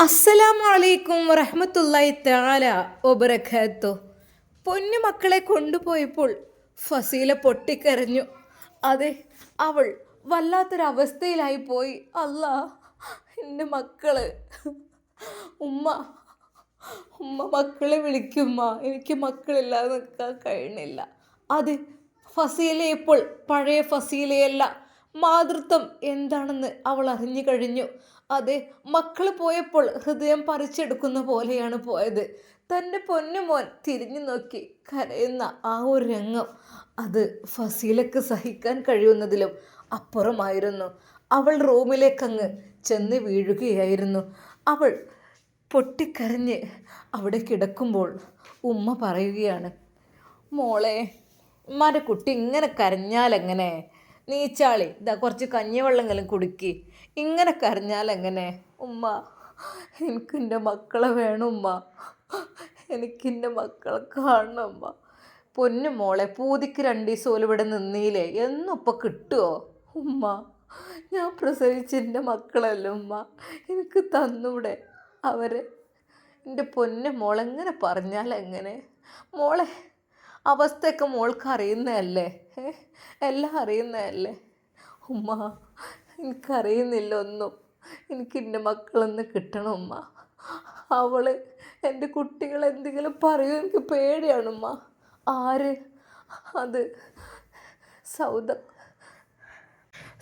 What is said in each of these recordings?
അസ്സലാമു അലൈക്കും വറഹ്മത്തുള്ളാഹി തആല വബറകാത്തു. പൊന്നു മക്കളെ കൊണ്ടുപോയപ്പോൾ ഫസീല പൊട്ടിക്കരഞ്ഞു. അതെ, അവൾ വല്ലാത്തൊരവസ്ഥയിലായി പോയി. അല്ലാ, എൻ്റെ മക്കള്. ഉമ്മ ഉമ്മ മക്കളെ വിളിക്കുമ്മ, എനിക്ക് മക്കളില്ലാതെ നിൽക്കാൻ കഴിയണില്ല. അത് ഫസീലയപ്പോൾ പഴയ ഫസീലയല്ല. മാതൃത്വം എന്താണെന്ന് അവൾ അറിഞ്ഞു കഴിഞ്ഞു. അതെ, മക്കൾ പോയപ്പോൾ ഹൃദയം പറിച്ചെടുക്കുന്ന പോലെയാണ് പോയത്. തൻ്റെ പൊന്നുമോൻ തിരിഞ്ഞു നോക്കി കരയുന്ന ആ ഒരു രംഗം, അത് ഫസീലക്ക് സഹിക്കാൻ കഴിയുന്നതിലും അപ്പുറമായിരുന്നു. അവൾ റൂമിലേക്കങ്ങ് ചെന്ന് വീഴുകയായിരുന്നു. അവൾ പൊട്ടിക്കരഞ്ഞ് അവിടെ കിടക്കുമ്പോൾ ഉമ്മ പറയുകയാണ്, മോളെ, ഉമ്മാൻ്റെ കുട്ടി ഇങ്ങനെ കരഞ്ഞാലെങ്ങനെ? നീച്ചാളി, ഇതാ കുറച്ച് കഞ്ഞിവെള്ളമെങ്കിലും കുടിക്കി. ഇങ്ങനെ കരഞ്ഞാലെങ്ങനെ ഉമ്മ? എനിക്കെൻ്റെ മക്കളെ വേണം ഉമ്മ, എനിക്കെൻ്റെ മക്കളെ കാണണം ഉമ്മ. പൊന്നു മോളെ, പൂതിക്ക് 2 ദിവസം ഇവിടെ നിന്നീലേ, എന്നും ഇപ്പം കിട്ടുമോ ഉമ്മ? ഞാൻ പ്രസവിച്ച എൻ്റെ മക്കളല്ല ഉമ്മ, എനിക്ക് തന്നൂടെ അവരെ? എൻ്റെ പൊന്നു മോളെങ്ങനെ പറഞ്ഞാലെങ്ങനെ മോളെ? അവസ്ഥയൊക്കെ മോൾക്ക് അറിയുന്നതല്ലേ, എല്ലാം അറിയുന്നതല്ലേ ഉമ്മ? എനിക്കറിയുന്നില്ല ഒന്നും. എനിക്ക് എൻ്റെ മക്കളൊന്ന് കിട്ടണം ഉമ്മ. എൻ്റെ കുട്ടികൾ എന്തെങ്കിലും പറയും, എനിക്ക് പേടിയാണ് ഉമ്മ. ആര്? അത്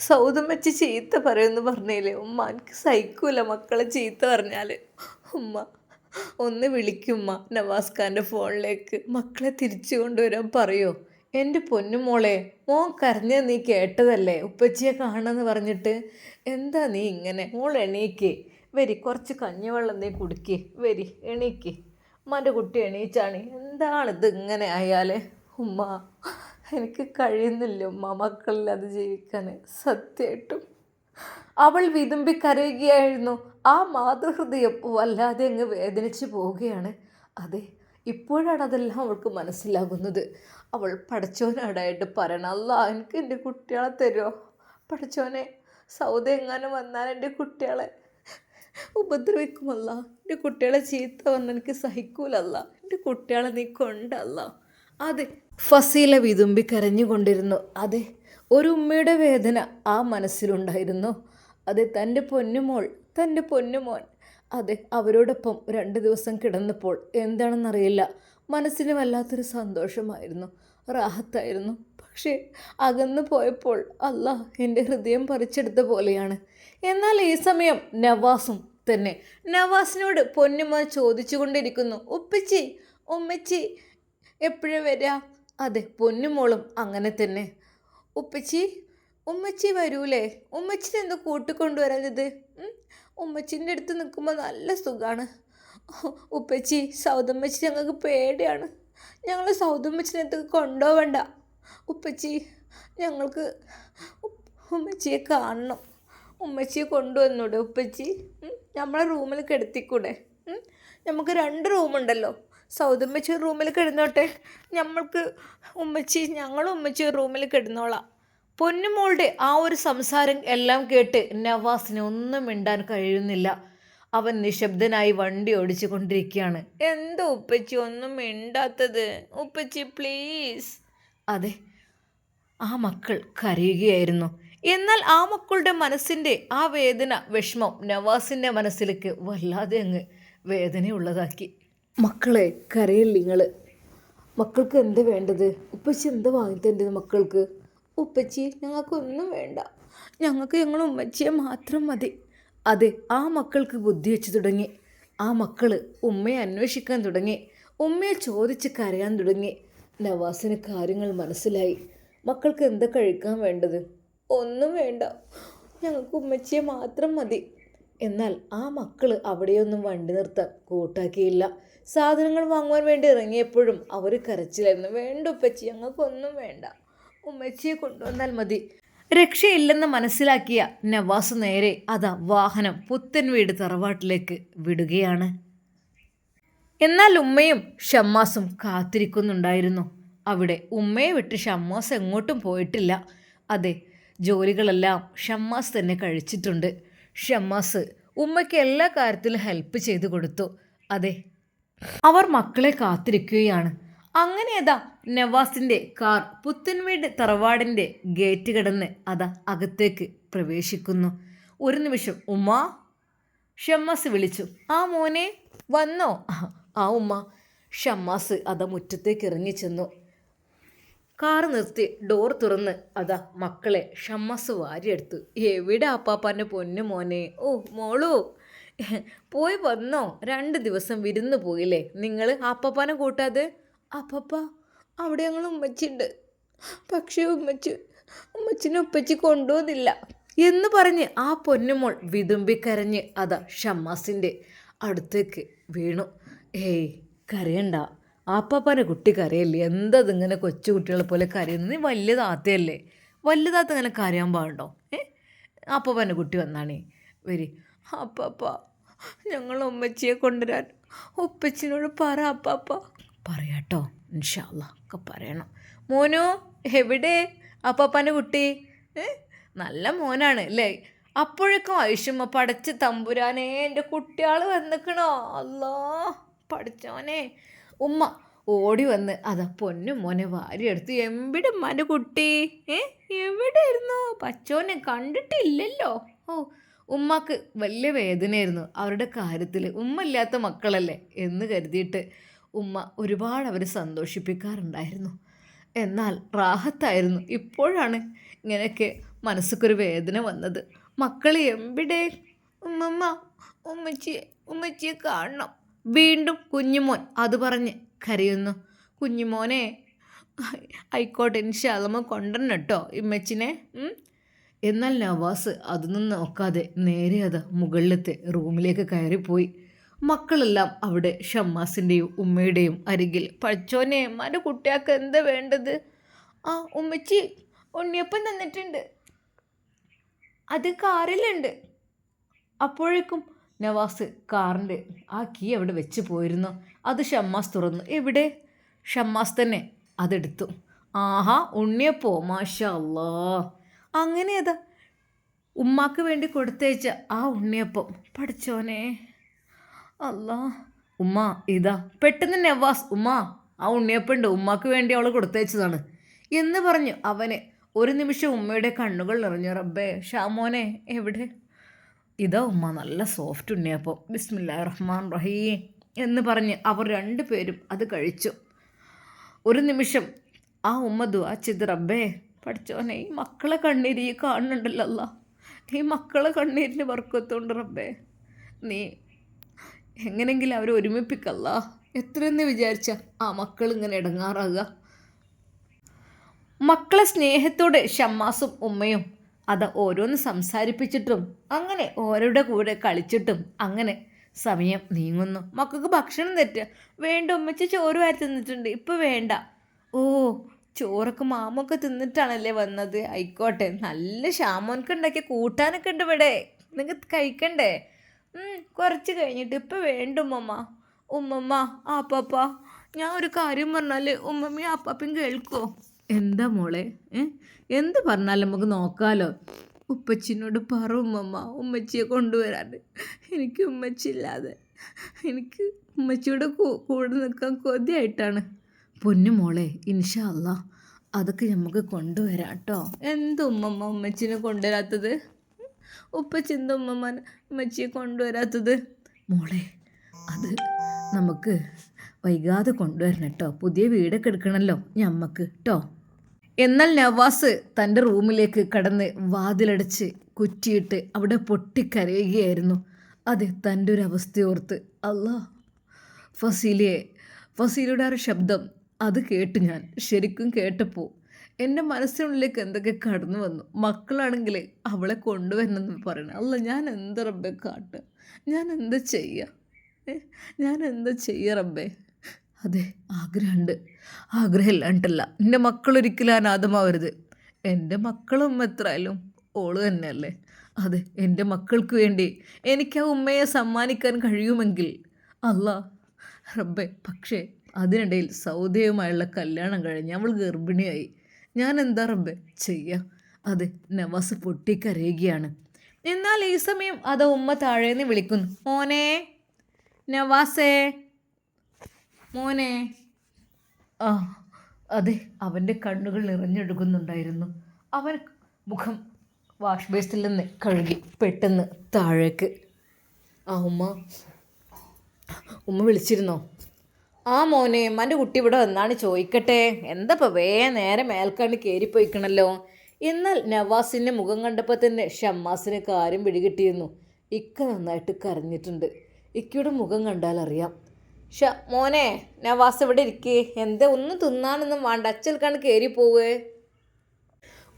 സൗദം വെച്ച് ചീത്ത പറയുമെന്ന് പറഞ്ഞില്ലേ ഉമ്മ? എനിക്ക് സഹിക്കൂല മക്കളെ ചീത്ത പറഞ്ഞാൽ. ഉമ്മ ഒന്ന് വിളിക്കുമ്മ നവാസ് ഖാൻ്റെ ഫോണിലേക്ക്, മക്കളെ തിരിച്ചു കൊണ്ടുവരാൻ പറയോ? എൻ്റെ പൊന്നുമോളെ, മോൻ കരഞ്ഞ നീ കേട്ടതല്ലേ, ഉപ്പച്ചിയെ കാണുമെന്ന് പറഞ്ഞിട്ട്. എന്താ നീ ഇങ്ങനെ? മോൾ എണീക്ക്, വരി, കുറച്ച് കഞ്ഞിവെള്ളം നീ കുടിക്ക്, വരി, എണീക്ക്. ഉമ്മാൻ്റെ കുട്ടി എണീച്ചാണ്. എന്താണിത് ഇങ്ങനെ ആയാൽ ഉമ്മ? എനിക്ക് കഴിയുന്നില്ല ഉമ്മ മക്കളില്ലാതെ ജീവിക്കാൻ, സത്യമായിട്ടും. അവൾ വിതുമ്പി കരയുകയായിരുന്നു. ആ മാതൃഹൃദയം വല്ലാതെ അങ്ങ് വേദനിച്ചു പോവുകയാണ്. അതെ, ഇപ്പോഴാണ് അതെല്ലാം അവൾക്ക് മനസ്സിലാകുന്നത്. അവൾ പടച്ചോനാടായിട്ട് പറയണം, അല്ലാ എനിക്ക് എൻ്റെ കുട്ടികളെ തരുമോ പടച്ചോനെ? സൗദ എങ്ങാനും വന്നാൽ എൻ്റെ കുട്ടികളെ ഉപദ്രവിക്കുമല്ല, എൻ്റെ കുട്ടികളെ ചീത്ത വന്ന് എനിക്ക് സഹിക്കൂലല്ല, എൻ്റെ കുട്ടികളെ നീ കൊണ്ടല്ല. അതെ, ഫസീല വിതുമ്പി കരഞ്ഞുകൊണ്ടിരുന്നു. അതെ, ഒരു ഉമ്മയുടെ വേദന ആ മനസ്സിലുണ്ടായിരുന്നു. അതെ, തൻ്റെ പൊന്നുമോൻ. അതെ, അവരോടൊപ്പം 2 ദിവസം കിടന്നപ്പോൾ എന്താണെന്നറിയില്ല, മനസ്സിന് വല്ലാത്തൊരു സന്തോഷമായിരുന്നു, റാഹത്തായിരുന്നു. പക്ഷേ അകന്നു പോയപ്പോൾ അല്ലാ, എൻ്റെ ഹൃദയം പറിച്ചെടുത്ത പോലെയാണ്. എന്നാൽ ഈ സമയം നവാസിനോട് പൊന്നുമോൻ ചോദിച്ചു കൊണ്ടിരിക്കുന്നു, ഉപ്പച്ചി, ഉമ്മച്ചി എപ്പോഴും വരിക? അതെ, പൊന്നുമോളും അങ്ങനെ തന്നെ. ഉമ്മച്ചി വരൂലേ? ഉമ്മച്ചിനെ എന്താ കൂട്ടിക്കൊണ്ടുവരാഞ്ഞത്? ഉമ്മച്ചിൻ്റെ അടുത്ത് നിൽക്കുമ്പോൾ നല്ല സുഖമാണ്. ഉപ്പച്ചി, സൗദമ്മച്ചി ഞങ്ങൾക്ക് പേടിയാണ്, ഞങ്ങൾ സൗദമ്മച്ചിനെ അടുത്ത് കൊണ്ടുപോവണ്ട. ഉപ്പച്ചി, ഞങ്ങൾക്ക് ഉമ്മച്ചിയെ കാണണം, ഉമ്മച്ചിയെ കൊണ്ടുവന്നൂടെ ഉപ്പച്ചി? നമ്മളെ റൂമിൽ കിടത്തിക്കൂടെ? നമുക്ക് 2 റൂമുണ്ടല്ലോ, സൗദമ്മച്ചി റൂമിൽ കിടന്നോട്ടെ, ഞങ്ങളും ഉമ്മച്ചി റൂമിൽ കിടന്നോളാം. പൊന്നുമോളുടെ ആ ഒരു സംസാരം എല്ലാം കേട്ട് നവാസിന് ഒന്നും മിണ്ടാൻ കഴിയുന്നില്ല. അവൻ നിശബ്ദനായി വണ്ടി ഓടിച്ചു കൊണ്ടിരിക്കുകയാണ്. എന്തോ ഉപ്പച്ചി ഒന്നും മിണ്ടാത്തത്? ഉപ്പച്ചി പ്ലീസ്. അതെ, ആ മക്കൾ കരയുകയായിരുന്നു. എന്നാൽ ആ മക്കളുടെ മനസ്സിൻ്റെ ആ വേദന, വിഷമം നവാസിൻ്റെ മനസ്സിലേക്ക് വല്ലാതെ അങ്ങ് വേദനയുള്ളതാക്കി. മക്കളെ, കരയില്ല നിങ്ങൾ. മക്കൾക്ക് എന്ത് വേണ്ടത്? ഉപ്പച്ചി എന്താ വാങ്ങിത്തരേണ്ടത് മക്കൾക്ക്? ഉപ്പച്ചി, ഞങ്ങൾക്കൊന്നും വേണ്ട, ഞങ്ങൾക്ക് ഞങ്ങൾ ഉമ്മച്ചിയെ മാത്രം മതി. അതെ, ആ മക്കൾക്ക് ബുദ്ധി വെച്ച് തുടങ്ങി. ആ മക്കൾ ഉമ്മയെ അന്വേഷിക്കാൻ തുടങ്ങി, ഉമ്മയെ ചോദിച്ച് കരയാൻ തുടങ്ങി. നവാസിന് കാര്യങ്ങൾ മനസ്സിലായി. മക്കൾക്ക് എന്താ കഴിക്കാൻ വേണ്ടത്? ഒന്നും വേണ്ട, ഞങ്ങൾക്ക് ഉമ്മച്ചിയെ മാത്രം മതി. എന്നാൽ ആ മക്കൾ അവിടെയൊന്നും വണ്ടി നിർത്താൻ കൂട്ടാക്കിയില്ല. സാധനങ്ങൾ വാങ്ങുവാൻ വേണ്ടി ഇറങ്ങിയപ്പോഴും അവർ കരച്ചിലായിരുന്നു. വേണ്ട ഉപ്പച്ചി, ഞങ്ങൾക്കൊന്നും വേണ്ട, ഉമ്മച്ചിയെ കൊണ്ടുവന്നാൽ മതി. രക്ഷയില്ലെന്ന് മനസ്സിലാക്കിയ നവാസ് നേരെ വാഹനം പുത്തൻ വീട് തറവാട്ടിലേക്ക് വിടുകയാണ്. എന്നാൽ ഉമ്മയും ഷമ്മാസും കാത്തിരിക്കുന്നുണ്ടായിരുന്നു അവിടെ. ഉമ്മയെ വിട്ട് ഷമ്മാസ് എങ്ങോട്ടും പോയിട്ടില്ല. അതെ, ജോലികളെല്ലാം ഷമ്മാസ് തന്നെ കഴിച്ചിട്ടുണ്ട്. ഷമ്മാസ് ഉമ്മയ്ക്ക് എല്ലാ കാര്യത്തിലും ഹെൽപ്പ് ചെയ്തു കൊടുത്തു. അതെ, അവർ മക്കളെ കാത്തിരിക്കുകയാണ്. അങ്ങനെ അതാ നവാസിൻ്റെ കാർ പുത്തൻവീട് തറവാടിൻ്റെ ഗേറ്റ് കടന്ന് അതാ അകത്തേക്ക് പ്രവേശിക്കുന്നു. ഒരു നിമിഷം ഉമ്മ, ഷമ്മാസ് വിളിച്ചു. ആ മോനെ വന്നോ? ആ ഉമ്മ. ഷമ്മാസ് അതാ മുറ്റത്തേക്ക് ഇറങ്ങി ചെന്നു. കാറ് നിർത്തി ഡോർ തുറന്ന് അതാ മക്കളെ ഷമ്മാസ് വാരിയെടുത്തു. എവിടെ അപ്പാപ്പാൻ്റെ പൊന്നു മോനെ? ഓ മോളൂ, പോയി വന്നോ? 2 ദിവസം വിരുന്ന് പോയില്ലേ നിങ്ങൾ അപ്പാപ്പാനെ കൂട്ടാതെ? അപ്പപ്പ അവിടെ ഞങ്ങൾ ഉമ്മച്ചിണ്ട്, പക്ഷേ ഉമ്മച്ചിനെ ഉപ്പച്ചി കൊണ്ടുപോകുന്നില്ല എന്ന് പറഞ്ഞ് ആ പൊന്നുമോൾ വിതുമ്പിക്കരഞ്ഞ് അതാ ഷമ്മാസിൻ്റെ അടുത്തേക്ക് വീണു. ഏയ് കരയണ്ട, ആപ്പാപ്പാൻ്റെ കുട്ടി കരയല്ലേ, എന്തതിങ്ങനെ കൊച്ചു കുട്ടികളെ പോലെ കരയുന്നത്? നീ വലിയ താത്തയല്ലേ, വലിയ താത്ത ഇങ്ങനെ കരയാൻ പാടുണ്ടോ? ആപ്പാപ്പാൻ്റെ കുട്ടി വന്നാണേ വരി. അപ്പാപ്പ ഞങ്ങൾ ഉമ്മച്ചിയെ കൊണ്ടുവരാൻ ഉപ്പച്ചിനോട് പറ അപ്പാപ്പ. പറയാട്ടോ, ഇൻഷാ അല്ലാ ഒക്കെ പറയണം. മോനു എവിടെ അപ്പാപ്പാൻ്റെ കുട്ടി? നല്ല മോനാണ് അല്ലേ? അപ്പോഴേക്കും ആയിഷുമ്മ പടച്ച് തമ്പുരാനേ എൻ്റെ കുട്ടിയാൾ വന്നിക്കണോ? അല്ലാ പഠിച്ചോനെ. ഉമ്മ ഓടി വന്ന് അതാ പൊന്നും മോനെ വാരിയെടുത്ത്. എവിടെ ഉമ്മാൻ്റെ കുട്ടി? എവിടെയായിരുന്നു പച്ചോനെ? കണ്ടിട്ടില്ലല്ലോ. ഓ, ഉമ്മക്ക് വലിയ വേദനയായിരുന്നു അവരുടെ കാര്യത്തിൽ. ഉമ്മ ഇല്ലാത്ത മക്കളല്ലേ എന്ന് കരുതിയിട്ട് ഉമ്മ ഒരുപാട് അവരെ സന്തോഷിപ്പിക്കാറുണ്ടായിരുന്നു. എന്നാൽ റാഹത്തായിരുന്നു. ഇപ്പോഴാണ് ഇങ്ങനെയൊക്കെ മനസ്സൊക്കൊരു വേദന വന്നത്. മക്കൾ എവിടെ? ഉമ്മമ്മ ഉമ്മച്ചിയെ കാണണം. വീണ്ടും കുഞ്ഞുമോൻ അത് പറഞ്ഞ് കരയുന്നു. കുഞ്ഞുമോനെ ആയിക്കോട്ടെ ഇൻഷാ അല്ലാ കൊണ്ടുവരണം കേട്ടോ ഇമ്മച്ചിനെ. എന്നാൽ നവാസ് അതൊന്നും നോക്കാതെ നേരെ അത് മുകളിലത്തെ റൂമിലേക്ക് കയറിപ്പോയി. മക്കളെല്ലാം അവിടെ ഷമ്മാസിൻ്റെയും ഉമ്മയുടെയും അരികിൽ. പച്ചോനെ അമ്മയുടെ കുട്ടിയാൾക്ക് എന്താ വേണ്ടത്? ആ ഉമ്മച്ചി ഉണ്ണിയപ്പം തന്നിട്ടുണ്ട്, അത് കാറിലുണ്ട്. അപ്പോഴേക്കും നവാസ് കാറിൻ്റെ ആ കീ അവിടെ വെച്ച് പോയിരുന്നു. അത് ഷമ്മാസ് തുറന്നു. എവിടെ? ഷമ്മാസ് തന്നെ അതെടുത്തു. ആഹാ ഉണ്ണിയപ്പോ, മാഷാ അല്ലാ. അങ്ങനെ അതാ ഉമ്മാക്ക് വേണ്ടി കൊടുത്തയച്ച ആ ഉണ്ണിയപ്പം. പഠിച്ചോനെ അല്ലാ. ഉമ്മ ഇതാ. പെട്ടെന്ന് നവാസ് ഉമ്മ ആ ഉണ്ണിയപ്പുണ്ട്, ഉമ്മാക്ക് വേണ്ടി അവൾ കൊടുത്തയച്ചതാണ് എന്ന് പറഞ്ഞു. അവന് ഒരു നിമിഷം ഉമ്മയുടെ കണ്ണുകൾ നിറഞ്ഞു. റബ്ബേ ഷാമോനെ എവിടെ? ഇതാ ഉമ്മ, നല്ല സോഫ്റ്റ് ഉണ്ണിയപ്പം, ബിസ്മില്ലാഹിർ റഹ്മാൻ റഹീം എന്ന് പറഞ്ഞ് അവർ 2 പേരും അത് കഴിച്ചു. ഒരു നിമിഷം ആ ഉമ്മ ദുആ ചെയ്ത്, റബ്ബേ പഠിച്ചോനെ ഈ മക്കളെ കണ്ണീര് ഈ കാണുന്നുണ്ടല്ലോ അല്ലാ, ഈ മക്കളെ കണ്ണീരിന് ബർക്കത്തുണ്ട് റബ്ബേ, നീ എങ്ങനെങ്കിലും അവരെ ഒരുമിപ്പിക്കല്ല. എത്രയെന്ന് വിചാരിച്ച ആ മക്കൾ ഇങ്ങനെ ഇടങ്ങാറാകുക. മക്കളെ സ്നേഹത്തോടെ ഷമ്മാസും ഉമ്മയും അത് ഓരോന്ന് സംസാരിപ്പിച്ചിട്ടും അങ്ങനെ ഓരോരുടെ കൂടെ കളിച്ചിട്ടും അങ്ങനെ സമയം നീങ്ങുന്നു. മക്കൾക്ക് ഭക്ഷണം തെറ്റുക. വേണ്ട ഉമ്മച്ചി ചോറ് വാരി തിന്നിട്ടുണ്ട്, ഇപ്പം വേണ്ട. ഓ ചോറൊക്കെ മാമൊക്കെ തിന്നിട്ടാണല്ലേ വന്നത്? ആയിക്കോട്ടെ, നല്ല ഷാമോനൊക്കെ ഉണ്ടാക്കിയ കൂട്ടാനൊക്കെ ഉണ്ട് ഇവിടെ, നിങ്ങൾക്ക് കഴിക്കണ്ടേ? കുറച്ച് കഴിഞ്ഞിട്ട്, ഇപ്പം വേണ്ട ഉമ്മമ്മ ആപ്പാപ്പ. ഞാൻ ഒരു കാര്യം പറഞ്ഞാൽ ഉമ്മമ്മയും ആപ്പാപ്പയും കേൾക്കുമോ? എന്താ മോളെ? എന്ത് പറഞ്ഞാലും നമുക്ക് നോക്കാമല്ലോ. ഉപ്പച്ചിനോട് പറ ഉമ്മമ്മ ഉമ്മച്ചിയെ കൊണ്ടുവരാൻ. എനിക്ക് ഉമ്മച്ചില്ലാതെ എനിക്ക് ഉമ്മച്ചിയുടെ കൂടെ നിൽക്കാൻ കൊതിയായിട്ടാണ്. പൊന്നു മോളെ ഇൻഷാ അല്ലാ അതൊക്കെ നമുക്ക് കൊണ്ടുവരാം കേട്ടോ. എന്ത് ഉമ്മമ്മ ഉമ്മച്ചിനെ കൊണ്ടുവരാത്തത്? ഉപ്പച്ചെന്ത് ഉമ്മച്ചിയെ കൊണ്ടുവരാത്തത്? മോളെ അത് നമുക്ക് വൈകാതെ കൊണ്ടുവരണം കേട്ടോ, പുതിയ വീടൊക്കെ എടുക്കണമല്ലോ ഞമ്മക്ക് കേട്ടോ. എന്നാൽ നവാസ് തൻ്റെ റൂമിലേക്ക് കടന്ന് വാതിലടച്ച് കുറ്റിയിട്ട് അവിടെ പൊട്ടിക്കരയുകയായിരുന്നു. അതെ, തൻ്റെ ഒരു അവസ്ഥയോർത്ത്. അല്ലാ, ഫസീലയുടെ ആ ഒരു ശബ്ദം അത് കേട്ട് ഞാൻ ശരിക്കും കേട്ടപ്പോൾ എൻ്റെ മനസ്സിനുള്ളിലേക്ക് എന്തൊക്കെ കടന്നു വന്നു. മക്കളാണെങ്കിൽ അവളെ കൊണ്ടുവരണമെന്ന് പറയണം. അല്ല, ഞാൻ എന്താ റബ്ബേ കാട്ടുക? ഞാൻ എന്താ ചെയ്യുക റബ്ബേ? അതെ, ആഗ്രഹമുണ്ട്, ആഗ്രഹമില്ലാണ്ടല്ല. എൻ്റെ മക്കളൊരിക്കലും അനാഥമാവരുത്. എൻ്റെ മക്കളും എത്രയായാലും ഓള് തന്നെയല്ലേ. അതെ, എൻ്റെ മക്കൾക്ക് വേണ്ടി എനിക്ക് ആ ഉമ്മയെ സമ്മാനിക്കാൻ കഴിയുമെങ്കിൽ അല്ലാ റബ്ബേ. പക്ഷേ അതിനിടയിൽ സൗദയുമായുള്ള കല്യാണം കഴിഞ്ഞ് അവൾ ഗർഭിണിയായി. ഞാൻ എന്താ റബ്ബേ ചെയ്യുക? അതെ, നവാസ് പൊട്ടിക്കരയുകയാണ്. എന്നാൽ ഈ സമയം അത് ഉമ്മ താഴേന്ന് വിളിക്കുന്നു, മോനെ നവാസേ, മോനെ. ആ അതെ, അവൻ്റെ കണ്ണുകൾ നിറഞ്ഞൊഴുകുന്നുണ്ടായിരുന്നു. അവൻ മുഖം വാഷ് ബേസിൽ നിന്ന് കഴുകി പെട്ടെന്ന് താഴേക്ക്. ആ ഉമ്മ വിളിച്ചിരുന്നോ? ആ മോനെ, എൻ്റെ കുട്ടി ഇവിടെ വന്നാണ് ചോദിക്കട്ടെ. എന്താ നേരെ മേൽക്കാണ്ട് കയറിപ്പോയിക്കണല്ലോ. എന്നാൽ നവാസിൻ്റെ മുഖം കണ്ടപ്പോൾ തന്നെ ഷമ്മാസിന് കാര്യം പിടികിട്ടിയിരുന്നു. ഇക്ക നന്നായിട്ട് കരഞ്ഞിട്ടുണ്ട്. ഇക്കയുടെ മുഖം കണ്ടാൽ അറിയാം. മോനെ നവാസ് ഇവിടെ ഇരിക്കേ, എന്താ ഒന്നും തിന്നാനൊന്നും വേണ്ട, അച്ഛൽക്കാണ്ട് കയറി പോവേ.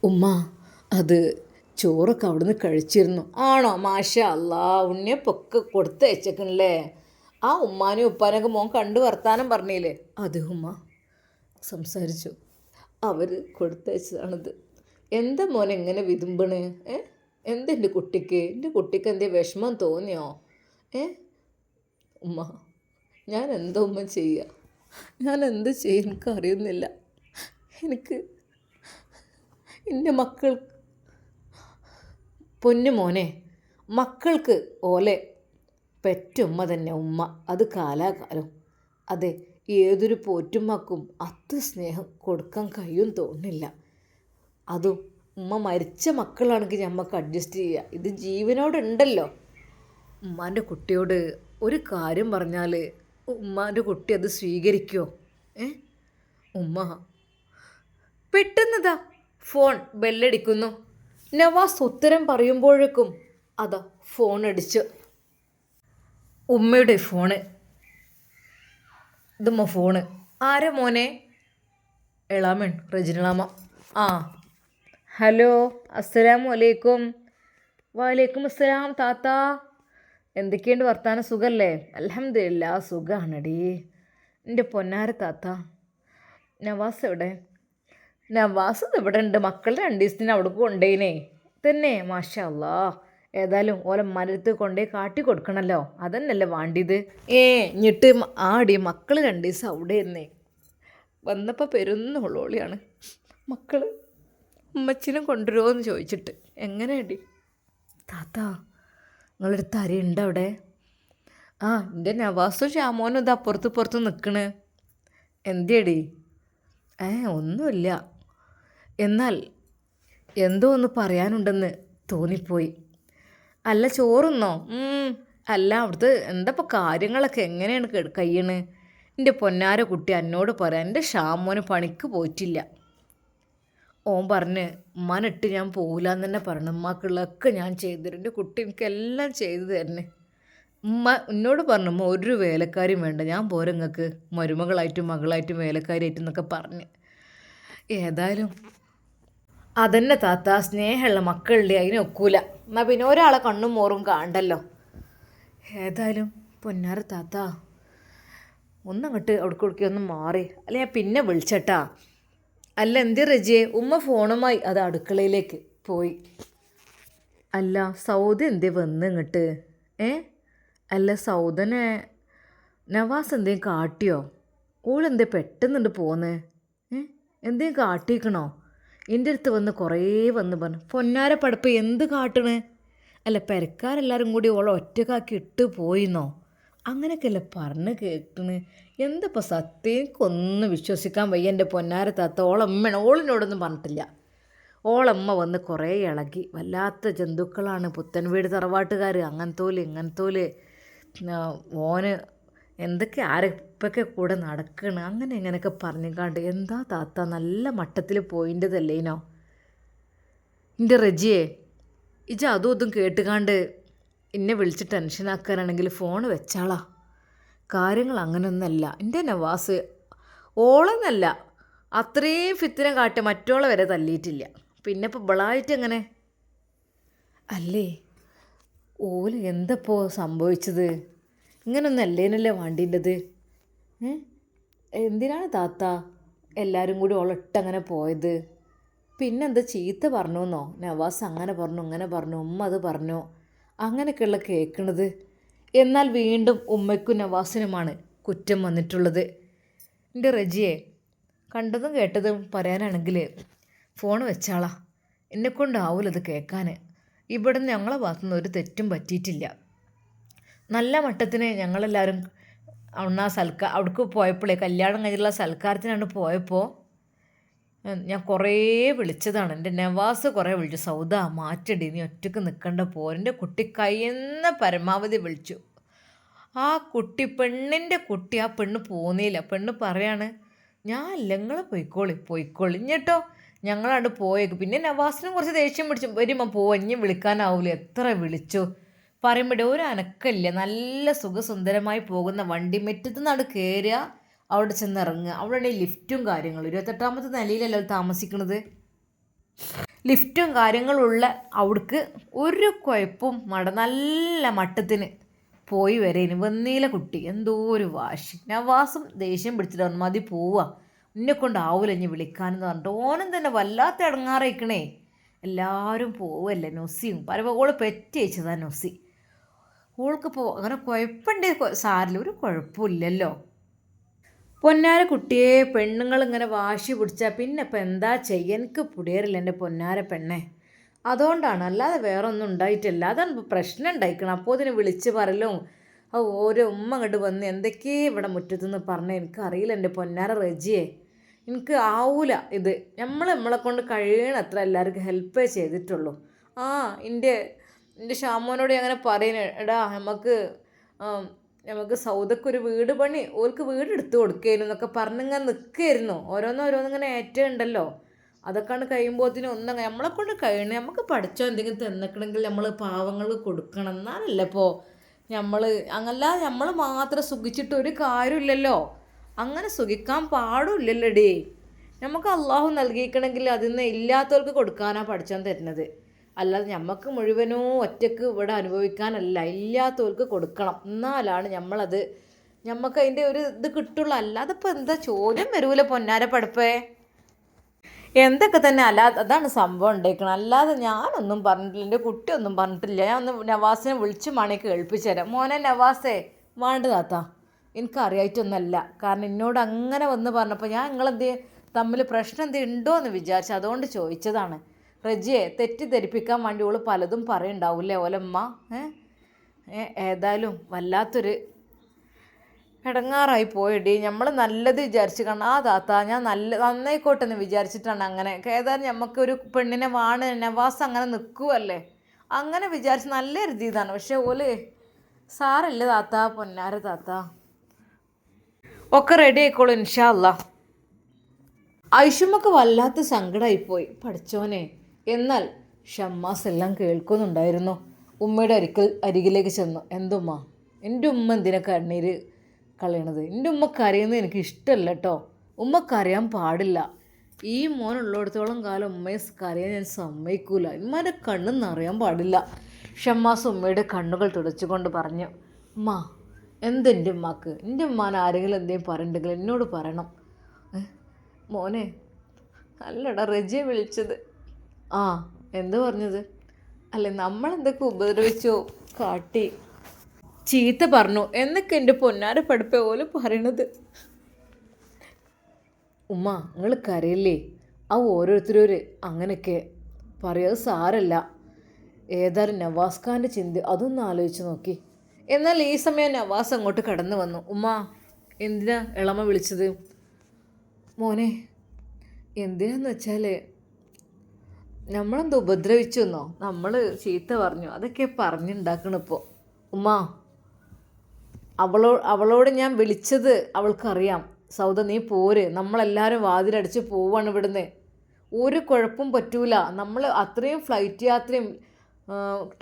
ഉമ്മ അത് ചോറൊക്കെ അവിടുന്ന് കഴിച്ചിരുന്നു. ആണോ? മാഷാ അല്ലാ, ഉണ്ണിയപ്പൊക്കെ കൊടുത്തയച്ചേക്കണല്ലേ. ആ ഉമ്മാനും ഉപ്പാനൊക്കെ മോൻ കണ്ടു വർത്താനം പറഞ്ഞില്ലേ? അത് ഉമ്മ സംസാരിച്ചു, അവർ കൊടുത്തയച്ചതാണിത്. എന്താ മോൻ എങ്ങനെ വിതുമ്പണ്? എന്തെൻ്റെ കുട്ടിക്ക് എന്തേ വിഷമം തോന്നിയോ? ഉമ്മ, ഞാൻ എന്താ ഉമ്മ ചെയ്യുക? ഞാൻ എന്ത് ചെയ്യും എനിക്കറിയുന്നില്ല. എനിക്ക് എൻ്റെ മക്കൾ, പൊന്നു മോനെ, മക്കൾക്ക് ഓലെ പെറ്റുമ്മ തന്നെ ഉമ്മ, അത് കാലാകാലം. അതെ, ഏതൊരു പോറ്റുമ്മക്കും അത്ര സ്നേഹം കൊടുക്കാൻ കഴിയും തോന്നില്ല. അതും ഉമ്മ മരിച്ച മക്കളാണെങ്കിൽ നമുക്ക് അഡ്ജസ്റ്റ് ചെയ്യുക. ഇത് ജീവനോടുണ്ടല്ലോ. ഉമ്മാൻ്റെ കുട്ടിയോട് ഒരു കാര്യം പറഞ്ഞാൽ ഉമ്മാൻ്റെ കുട്ടി അത് സ്വീകരിക്കുമോ? ഉമ്മ പെട്ടെന്നതാ ഫോൺ ബെല്ലടിക്കുന്നു. നവാസ് ഉത്തരം പറയുമ്പോഴേക്കും അതാ ഫോൺ അടിച്ചു. ഉമ്മയുടെ ഫോണ്. ഇതുമ്മ ഫോണ്. ആരാ മോനെ? എളാമൻ, റജിനളാമ. ആ ഹലോ, അസ്സലാമു അലൈക്കും. വലൈക്കും അസ്സലാം താത്ത. എന്തൊക്കെയുണ്ട് വർത്താനം, സുഖല്ലേ? അൽഹംദുലില്ലാ സുഖാണടി. എൻ്റെ പൊന്നാര താത്ത. നവാസ് എവിടെ? നവാസ് ഇവിടെ ഉണ്ട്, മക്കൾ 2 ദിവസത്തിന് അവിടെ കൊണ്ടേനേ. തന്നെ? മാഷാ അല്ലാ. ഏതായാലും ഓലെ മരത്ത് കൊണ്ടേ കാട്ടി കൊടുക്കണമല്ലോ, അതന്നല്ലേ വാണ്ടിയത്. ഇഞ്ഞിട്ട് ആടി മക്കൾ 2 ദിവസം അവിടെ ഇരുന്നേ. വന്നപ്പോൾ പെരുന്നുള്ളോളിയാണ് മക്കൾ. ഉമ്മച്ചിനെ കൊണ്ടുവരുമോ എന്ന് ചോദിച്ചിട്ട്. എങ്ങനെയടി താത്ത, നിങ്ങളടുത്ത് ആരെയുണ്ട് അവിടെ? ആ, എൻ്റെ നവാസും ഷാമോനും ഇത് അപ്പുറത്ത് നിൽക്കണ്. എന്തേടി? ഒന്നുമില്ല. എന്നാൽ എന്തോ ഒന്ന് പറയാനുണ്ടെന്ന് തോന്നിപ്പോയി. അല്ല, ചോറുന്നോ? അല്ല, അവിടുത്തെ എന്താ ഇപ്പോൾ കാര്യങ്ങളൊക്കെ എങ്ങനെയാണ് കഴിയണ്? എൻ്റെ പൊന്നാര കുട്ടി എന്നോട് പറയാം, എൻ്റെ ഷാമോന് പണിക്ക് പോയിട്ടില്ല. ഓൻ പറഞ്ഞ് ഉമ്മാനിട്ട് ഞാൻ പോകില്ല എന്ന് തന്നെ പറഞ്ഞു. ഉമ്മാക്കുള്ളതൊക്കെ ഞാൻ ചെയ്തു തരും, എൻ്റെ കുട്ടി എനിക്കെല്ലാം ചെയ്തു തരണേ. ഉമ്മ എന്നോട് പറഞ്ഞു, ഉമ്മ ഒരു വേലക്കാരിയും വേണ്ട, ഞാൻ പോരെ നിങ്ങൾക്ക് മരുമകളായിട്ടും മകളായിട്ടും വേലക്കാരിയായിട്ടും എന്നൊക്കെ പറഞ്ഞ്. ഏതായാലും അതന്നെ താത്ത, സ്നേഹമുള്ള മക്കളുടെ അതിനൊക്കൂല. എന്നാൽ പിന്നെ ഒരാളെ കണ്ണും മോറും കാണണ്ടല്ലോ. ഏതായാലും പൊന്നാര താത്ത, ഒന്നങ്ങോട്ട് അവിടേക്ക് ഒന്ന് മാറി, അല്ല ഞാൻ പിന്നെ വിളിച്ചട്ടാ. അല്ല എന്തി റജിയെ? ഉമ്മ ഫോണുമായി അത് അടുക്കളയിലേക്ക് പോയി. അല്ല സൗദ എന്തേ വന്ന് ഇങ്ങോട്ട്? അല്ല സൗദനെ നവാസ് എന്തേലും കാട്ടിയോ? ഓളെന്തേ പെട്ടെന്നുണ്ട് പോന്ന്? എന്തേലും കാട്ടിക്കണോ? എൻ്റെ അടുത്ത് വന്ന് കുറേ വന്ന് പറഞ്ഞു, പൊന്നാര പടപ്പ് എന്ത് കാട്ടണ്? അല്ല പെരക്കാരെല്ലാവരും കൂടി ഓളെ ഒറ്റക്കാക്കി ഇട്ട് പോയിന്നോ? അങ്ങനെയൊക്കെയല്ലേ പറഞ്ഞ് കേട്ടണ്. എന്തപ്പോൾ സത്യം? എനിക്കൊന്നും വിശ്വസിക്കാൻ വയ്യ എൻ്റെ പൊന്നാര താത്ത. ഓളമ്മ ഓളിനോടൊന്നും പറഞ്ഞിട്ടില്ല. ഓളമ്മ വന്ന് കുറേ ഇളകി. വല്ലാത്ത ജന്തുക്കളാണ് പുത്തൻ വീട് തറവാട്ടുകാർ, അങ്ങനത്തോല് ഓന് എന്തൊക്കെ ആരപ്പൊക്കെ കൂടെ നടക്കണ്, അങ്ങനെ ഇങ്ങനെയൊക്കെ പറഞ്ഞിക്കാണ്ട്. എന്താ താത്ത, നല്ല മട്ടത്തിൽ പോയിൻ്റെതല്ലേനോ? എൻ്റെ റജിയെ, ഇജ അതും ഇതും കേട്ടുകാണ്ട് എന്നെ വിളിച്ച് ടെൻഷനാക്കാനാണെങ്കിൽ ഫോൺ വെച്ചാളാ. കാര്യങ്ങൾ അങ്ങനെയൊന്നല്ല. എൻ്റെ നവാസ് ഓളെന്നല്ല, അത്രയും ഫിത്തിനെ കാട്ടി മറ്റോളെ വരെ തല്ലിയിട്ടില്ല. പിന്നെ ഇപ്പോൾ ഇവളായിട്ട് എങ്ങനെ? അല്ലേ ഓല് എന്തപ്പോൾ സംഭവിച്ചത്? ഇങ്ങനൊന്നും അല്ലേനല്ലേ വേണ്ടീൻ്റെത്? എന്തിനാണ് താത്ത എല്ലാവരും കൂടി ഓളിട്ടങ്ങനെ പോയത്? പിന്നെന്താ ചീത്ത പറഞ്ഞോന്നോ? നവാസ് അങ്ങനെ പറഞ്ഞു ഇങ്ങനെ പറഞ്ഞു, ഉമ്മ അത് പറഞ്ഞു, അങ്ങനെയൊക്കെയുള്ള കേൾക്കണത്. എന്നാൽ വീണ്ടും ഉമ്മയ്ക്കും നവാസിനുമാണ് കുറ്റം വന്നിട്ടുള്ളത്. എൻ്റെ റജിയെ, കണ്ടതും കേട്ടതും പറയാനാണെങ്കിൽ ഫോൺ വെച്ചാളാ. എന്നെക്കൊണ്ടാവൂലത് കേൾക്കാൻ. ഇവിടുന്ന് ഞങ്ങളെ ഭാഗത്തുനിന്ന് ഒരു തെറ്റും പറ്റിയിട്ടില്ല. നല്ല മട്ടത്തിന് ഞങ്ങളെല്ലാവരും അവിടേക്ക് പോയപ്പോഴേ കല്യാണം കഴിഞ്ഞിട്ടുള്ള സൽക്കാരത്തിനാണ് പോയപ്പോൾ ഞാൻ കുറേ വിളിച്ചതാണ്. എൻ്റെ നവാസ് കുറേ വിളിച്ചു, സൗദ മാറ്റടി, നീ ഒറ്റയ്ക്ക് നിൽക്കണ്ട എൻ്റെ കുട്ടി കഴിയുന്ന പരമാവധി വിളിച്ചു. ആ കുട്ടി പെണ്ണിൻ്റെ കുട്ടി ആ പെണ്ണ് പോന്നില്ല. പെണ്ണ് പറയാണ്, ഞാൻ അല്ല, നിങ്ങൾ പോയിക്കോളി ഇഞ്ഞിട്ടോ, ഞങ്ങളാണ്ട് പോയേക്ക്. പിന്നെ നവാസിനും കുറച്ച് ദേഷ്യം പിടിച്ചു, വരുമ്പോൾ ഇനി വിളിക്കാനാവൂല, എത്ര വിളിച്ചു പറയുമ്പോഴേ ഒരു അനക്കമില്ല. നല്ല സുഖസുന്ദരമായി പോകുന്ന വണ്ടി മെറ്റത്ത് നിന്നാണ് കയറുക, അവിടെ ചെന്ന് ഇറങ്ങുക. അവിടെയാണെങ്കിൽ ലിഫ്റ്റും കാര്യങ്ങളും, 28ാമത്തെ നിലയിലല്ലോ താമസിക്കുന്നത്. ലിഫ്റ്റും കാര്യങ്ങളുള്ള അവിടേക്ക് ഒരു കുഴപ്പവും നല്ല മട്ടത്തിന് പോയി വരേന്. വന്നീല കുട്ടി എന്തോ ഒരു വാശി. നവാസും ദേഷ്യം പിടിച്ചിട്ട് വന്നു, മതി പോവുക, എന്നെ കൊണ്ടാവൂല ഇനി വിളിക്കാനെന്ന് പറഞ്ഞിട്ട് ഓനും തന്നെ വല്ലാത്ത ഇടങ്ങാറയിക്കണേ. എല്ലാവരും പോവല്ലേ, നൊസിയും പരവോള് പെറ്റയച്ചതാ നൊസി. ഓൾക്ക് അങ്ങനെ കുഴപ്പമുണ്ടേ സാരില്ല, ഒരു കുഴപ്പമില്ലല്ലോ. പൊന്നാര കുട്ടിയെ പെണ്ണുങ്ങൾ ഇങ്ങനെ വാശി പിടിച്ചാൽ പിന്നെ ഇപ്പം എന്താ ചെയ്യുക? എനിക്ക് പുടിയറില്ല എൻ്റെ പൊന്നാര പെണ്ണെ. അതുകൊണ്ടാണ്, അല്ലാതെ വേറെ ഒന്നും ഉണ്ടായിട്ടില്ല. അതാണ് പ്രശ്നം ഉണ്ടായിക്കണം. അപ്പോൾ ഇതിന് വിളിച്ച് പറയലും ഓരോ ഉമ്മ അങ്ങോട്ട് വന്ന് എന്തൊക്കെയേ ഇവിടെ മുറ്റത്തുനിന്ന് പറഞ്ഞേ, എനിക്കറിയില്ല എൻ്റെ പൊന്നാര റജിയെ, എനിക്ക് ആവൂല ഇത്. നമ്മളെ കൊണ്ട് കഴിയണത്ര എല്ലാവർക്കും ഹെൽപ്പേ ചെയ്തിട്ടുള്ളൂ. എൻ്റെ ഷാമോനോട് അങ്ങനെ പറയുന്നത്, എടാ നമുക്ക് സൗദക്കൊരു വീട് പണി, ഓർക്ക് വീട് എടുത്ത് കൊടുക്കായിരുന്നു എന്നൊക്കെ പറഞ്ഞിങ്ങനെ നിൽക്കുകയായിരുന്നു. ഓരോന്നിങ്ങനെ ഏറ്റമുണ്ടല്ലോ, അതൊക്കെയാണ് കഴിയുമ്പോഴത്തേനും നമ്മളെ കൊണ്ട് കഴിയണേ. നമുക്ക് പഠിച്ചോ എന്തെങ്കിലും തിന്നക്കണമെങ്കിൽ നമ്മൾ പാവങ്ങൾക്ക് കൊടുക്കണം, എന്നാലല്ലേ ഇപ്പോൾ അങ്ങനല്ലാതെ നമ്മൾ മാത്രം സുഖിച്ചിട്ട് ഒരു കാര്യമില്ലല്ലോ. അങ്ങനെ സുഖിക്കാൻ പാടില്ലല്ലോടേ. നമുക്ക് അള്ളാഹു നൽകിക്കണമെങ്കിൽ അതിന്ന് ഇല്ലാത്തവർക്ക് കൊടുക്കാനാണ് പഠിച്ചാൻ തരുന്നത്. അല്ലാതെ നമുക്ക് മുഴുവനും ഒറ്റയ്ക്ക് ഇവിടെ അനുഭവിക്കാനല്ല, ഇല്ലാത്തവർക്ക് കൊടുക്കണം, എന്നാലാണ് നമുക്ക് അതിൻ്റെ ഒരു ഇത് കിട്ടുള്ളൂ. അല്ലാതെ ഇപ്പോൾ എന്താ ചോദ്യം വരൂല പൊന്നാര പഠിപ്പേ. എന്തൊക്കെ തന്നെ അതാണ് സംഭവം ഉണ്ടായിരിക്കണം. അല്ലാതെ ഞാനൊന്നും പറഞ്ഞിട്ടില്ല, എൻ്റെ കുട്ടിയൊന്നും പറഞ്ഞിട്ടില്ല. ഞാൻ ഒന്ന് നവാസിനെ വിളിച്ച് മണിക്ക് കേൾപ്പിച്ചു തരാം. മോനെ നവാസേ, വേണ്ട താത്ത, എനിക്കറിയായിട്ടൊന്നല്ല. കാരണം എന്നോട് അങ്ങനെ വന്ന് പറഞ്ഞപ്പോൾ ഞാൻ തമ്മിൽ പ്രശ്നം ഉണ്ടോ എന്ന് വിചാരിച്ചു, അതുകൊണ്ട് ചോദിച്ചതാണ്. റജിയെ തെറ്റിദ്ധരിപ്പിക്കാൻ വേണ്ടി ഓള് പലതും പറയുണ്ടാവില്ലേ ഓലമ്മ. ഏതായാലും വല്ലാത്തൊരു ഇടങ്ങാറായി പോയിടി. നമ്മൾ നല്ലത് വിചാരിച്ച് കാണാം. താത്ത ഞാൻ നന്നായിക്കോട്ടെ എന്ന് വിചാരിച്ചിട്ടാണ് അങ്ങനെ. ഏതായാലും നമുക്കൊരു പെണ്ണിനെ നവാസ് അങ്ങനെ നിൽക്കുമല്ലേ, അങ്ങനെ വിചാരിച്ച് നല്ല എഴുതിയതാണ്. പക്ഷേ ഓല് സാരല്ലേ താത്ത, പൊന്നാര താത്ത, ഒക്കെ റെഡി ആയിക്കോളൂ ഇൻഷാ അല്ലാ. ഐഷുമ്മക്ക് വല്ലാത്ത സങ്കടമായിപ്പോയി, പഠിച്ചോനെ. എന്നാൽ ഷമ്മാസ് എല്ലാം കേൾക്കുന്നുണ്ടായിരുന്നു. ഉമ്മയുടെ അരികിലേക്ക് ചെന്നു. എന്തുമ്മ, എൻ്റെ ഉമ്മ എന്തിനാ കണ്ണീര് കളയണത്? എൻ്റെ ഉമ്മ കരയുന്നത് എനിക്ക് ഇഷ്ടമല്ല കേട്ടോ. ഉമ്മ കരയാൻ പാടില്ല. ഈ മോനുള്ളിടത്തോളം കാലം ഉമ്മയെ കരയാൻ ഞാൻ സമ്മതിക്കൂല. ഉമ്മയുടെ കണ്ണ് നിറയാൻ പാടില്ല. ഷമ്മാസ് ഉമ്മയുടെ കണ്ണുകൾ തുടച്ചുകൊണ്ട് പറഞ്ഞു, ഉമ്മ എന്തെൻ്റെ ഉമ്മാക്ക്, എൻ്റെ ഉമ്മാൻ ആരെങ്കിലും എന്തെങ്കിലും പറയണ്ടെങ്കിൽ എന്നോട് പറയണം. മോനെ, അല്ലടാ റജിയെ വിളിച്ചത്. എന്ത് പറഞ്ഞത്? അല്ലെ നമ്മളെന്തൊക്കെ ഉപദ്രവിച്ചോ, കാട്ടി ചീത്ത പറഞ്ഞു എന്നൊക്കെ എൻ്റെ പൊന്നാര പഠിപ്പ പോലും പറയണത്. ഉമ്മ നിങ്ങൾ കരയില്ലേ? ഓരോരുത്തരൊരു അങ്ങനെയൊക്കെ പറയാത് സാരല്ല. ഏതായാലും നവാസ് ഖാൻ്റെ ചിന്ത അതൊന്ന് ആലോചിച്ച് നോക്കി. എന്നാൽ ഈ സമയം നവാസ് അങ്ങോട്ട് കടന്നു വന്നു. ഉമ്മ എന്തിനാ ഇളമ വിളിച്ചത്? മോനെ, എന്തിനാന്ന് വെച്ചാൽ നമ്മളെന്ത് ഉപദ്രവിച്ചു എന്നോ, നമ്മൾ ചീത്ത പറഞ്ഞു, അതൊക്കെ പറഞ്ഞുണ്ടാക്കണിപ്പോൾ. ഉമ്മ അവളോട് ഞാൻ വിളിച്ചത് അവൾക്കറിയാം. സൗദ നീ പോര്, നമ്മളെല്ലാവരും വാതിലടിച്ച് പോവാണ് ഇവിടുന്ന്, ഒരു കുഴപ്പവും പറ്റൂല. നമ്മൾ അത്രയും ഫ്ലൈറ്റ് യാത്രയും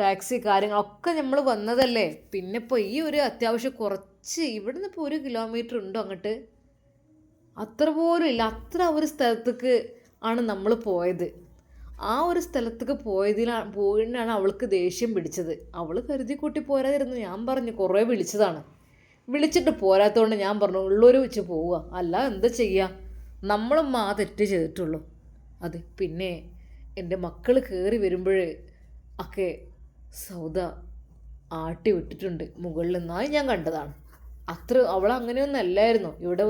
ടാക്സി കാര്യങ്ങളൊക്കെ നമ്മൾ വന്നതല്ലേ. പിന്നെ ഇപ്പോൾ ഈ ഒരു അത്യാവശ്യം കുറച്ച് ഇവിടുന്ന് ഇപ്പോൾ 1 കിലോമീറ്റർ ഉണ്ടോ അങ്ങോട്ട്, അത്ര പോലും ഇല്ല. അത്ര ഒരു സ്ഥലത്തേക്ക് ആണ് നമ്മൾ പോയത്. ആ ഒരു സ്ഥലത്തേക്ക് പോയിട്ടാണ് അവൾക്ക് ദേഷ്യം പിടിച്ചത്. അവൾ കരുതി കൂട്ടി പോരാതിരുന്നു. ഞാൻ പറഞ്ഞു കുറേ വിളിച്ചതാണ്, വിളിച്ചിട്ട് പോരാത്തതുകൊണ്ട് ഞാൻ പറഞ്ഞു ഉള്ളൂർ വെച്ച് പോവുക, അല്ല എന്താ ചെയ്യുക, നമ്മളും ആ തെറ്റ് ചെയ്തിട്ടുള്ളൂ. അത് പിന്നെ എൻ്റെ മക്കൾ കയറി വരുമ്പോൾ ഒക്കെ സൗദ ആട്ടി വിട്ടിട്ടുണ്ട് മുകളിൽ നിന്നായി ഞാൻ കണ്ടതാണ്. അവൾ അങ്ങനെയൊന്നും അല്ലായിരുന്നു. ഇവിടെ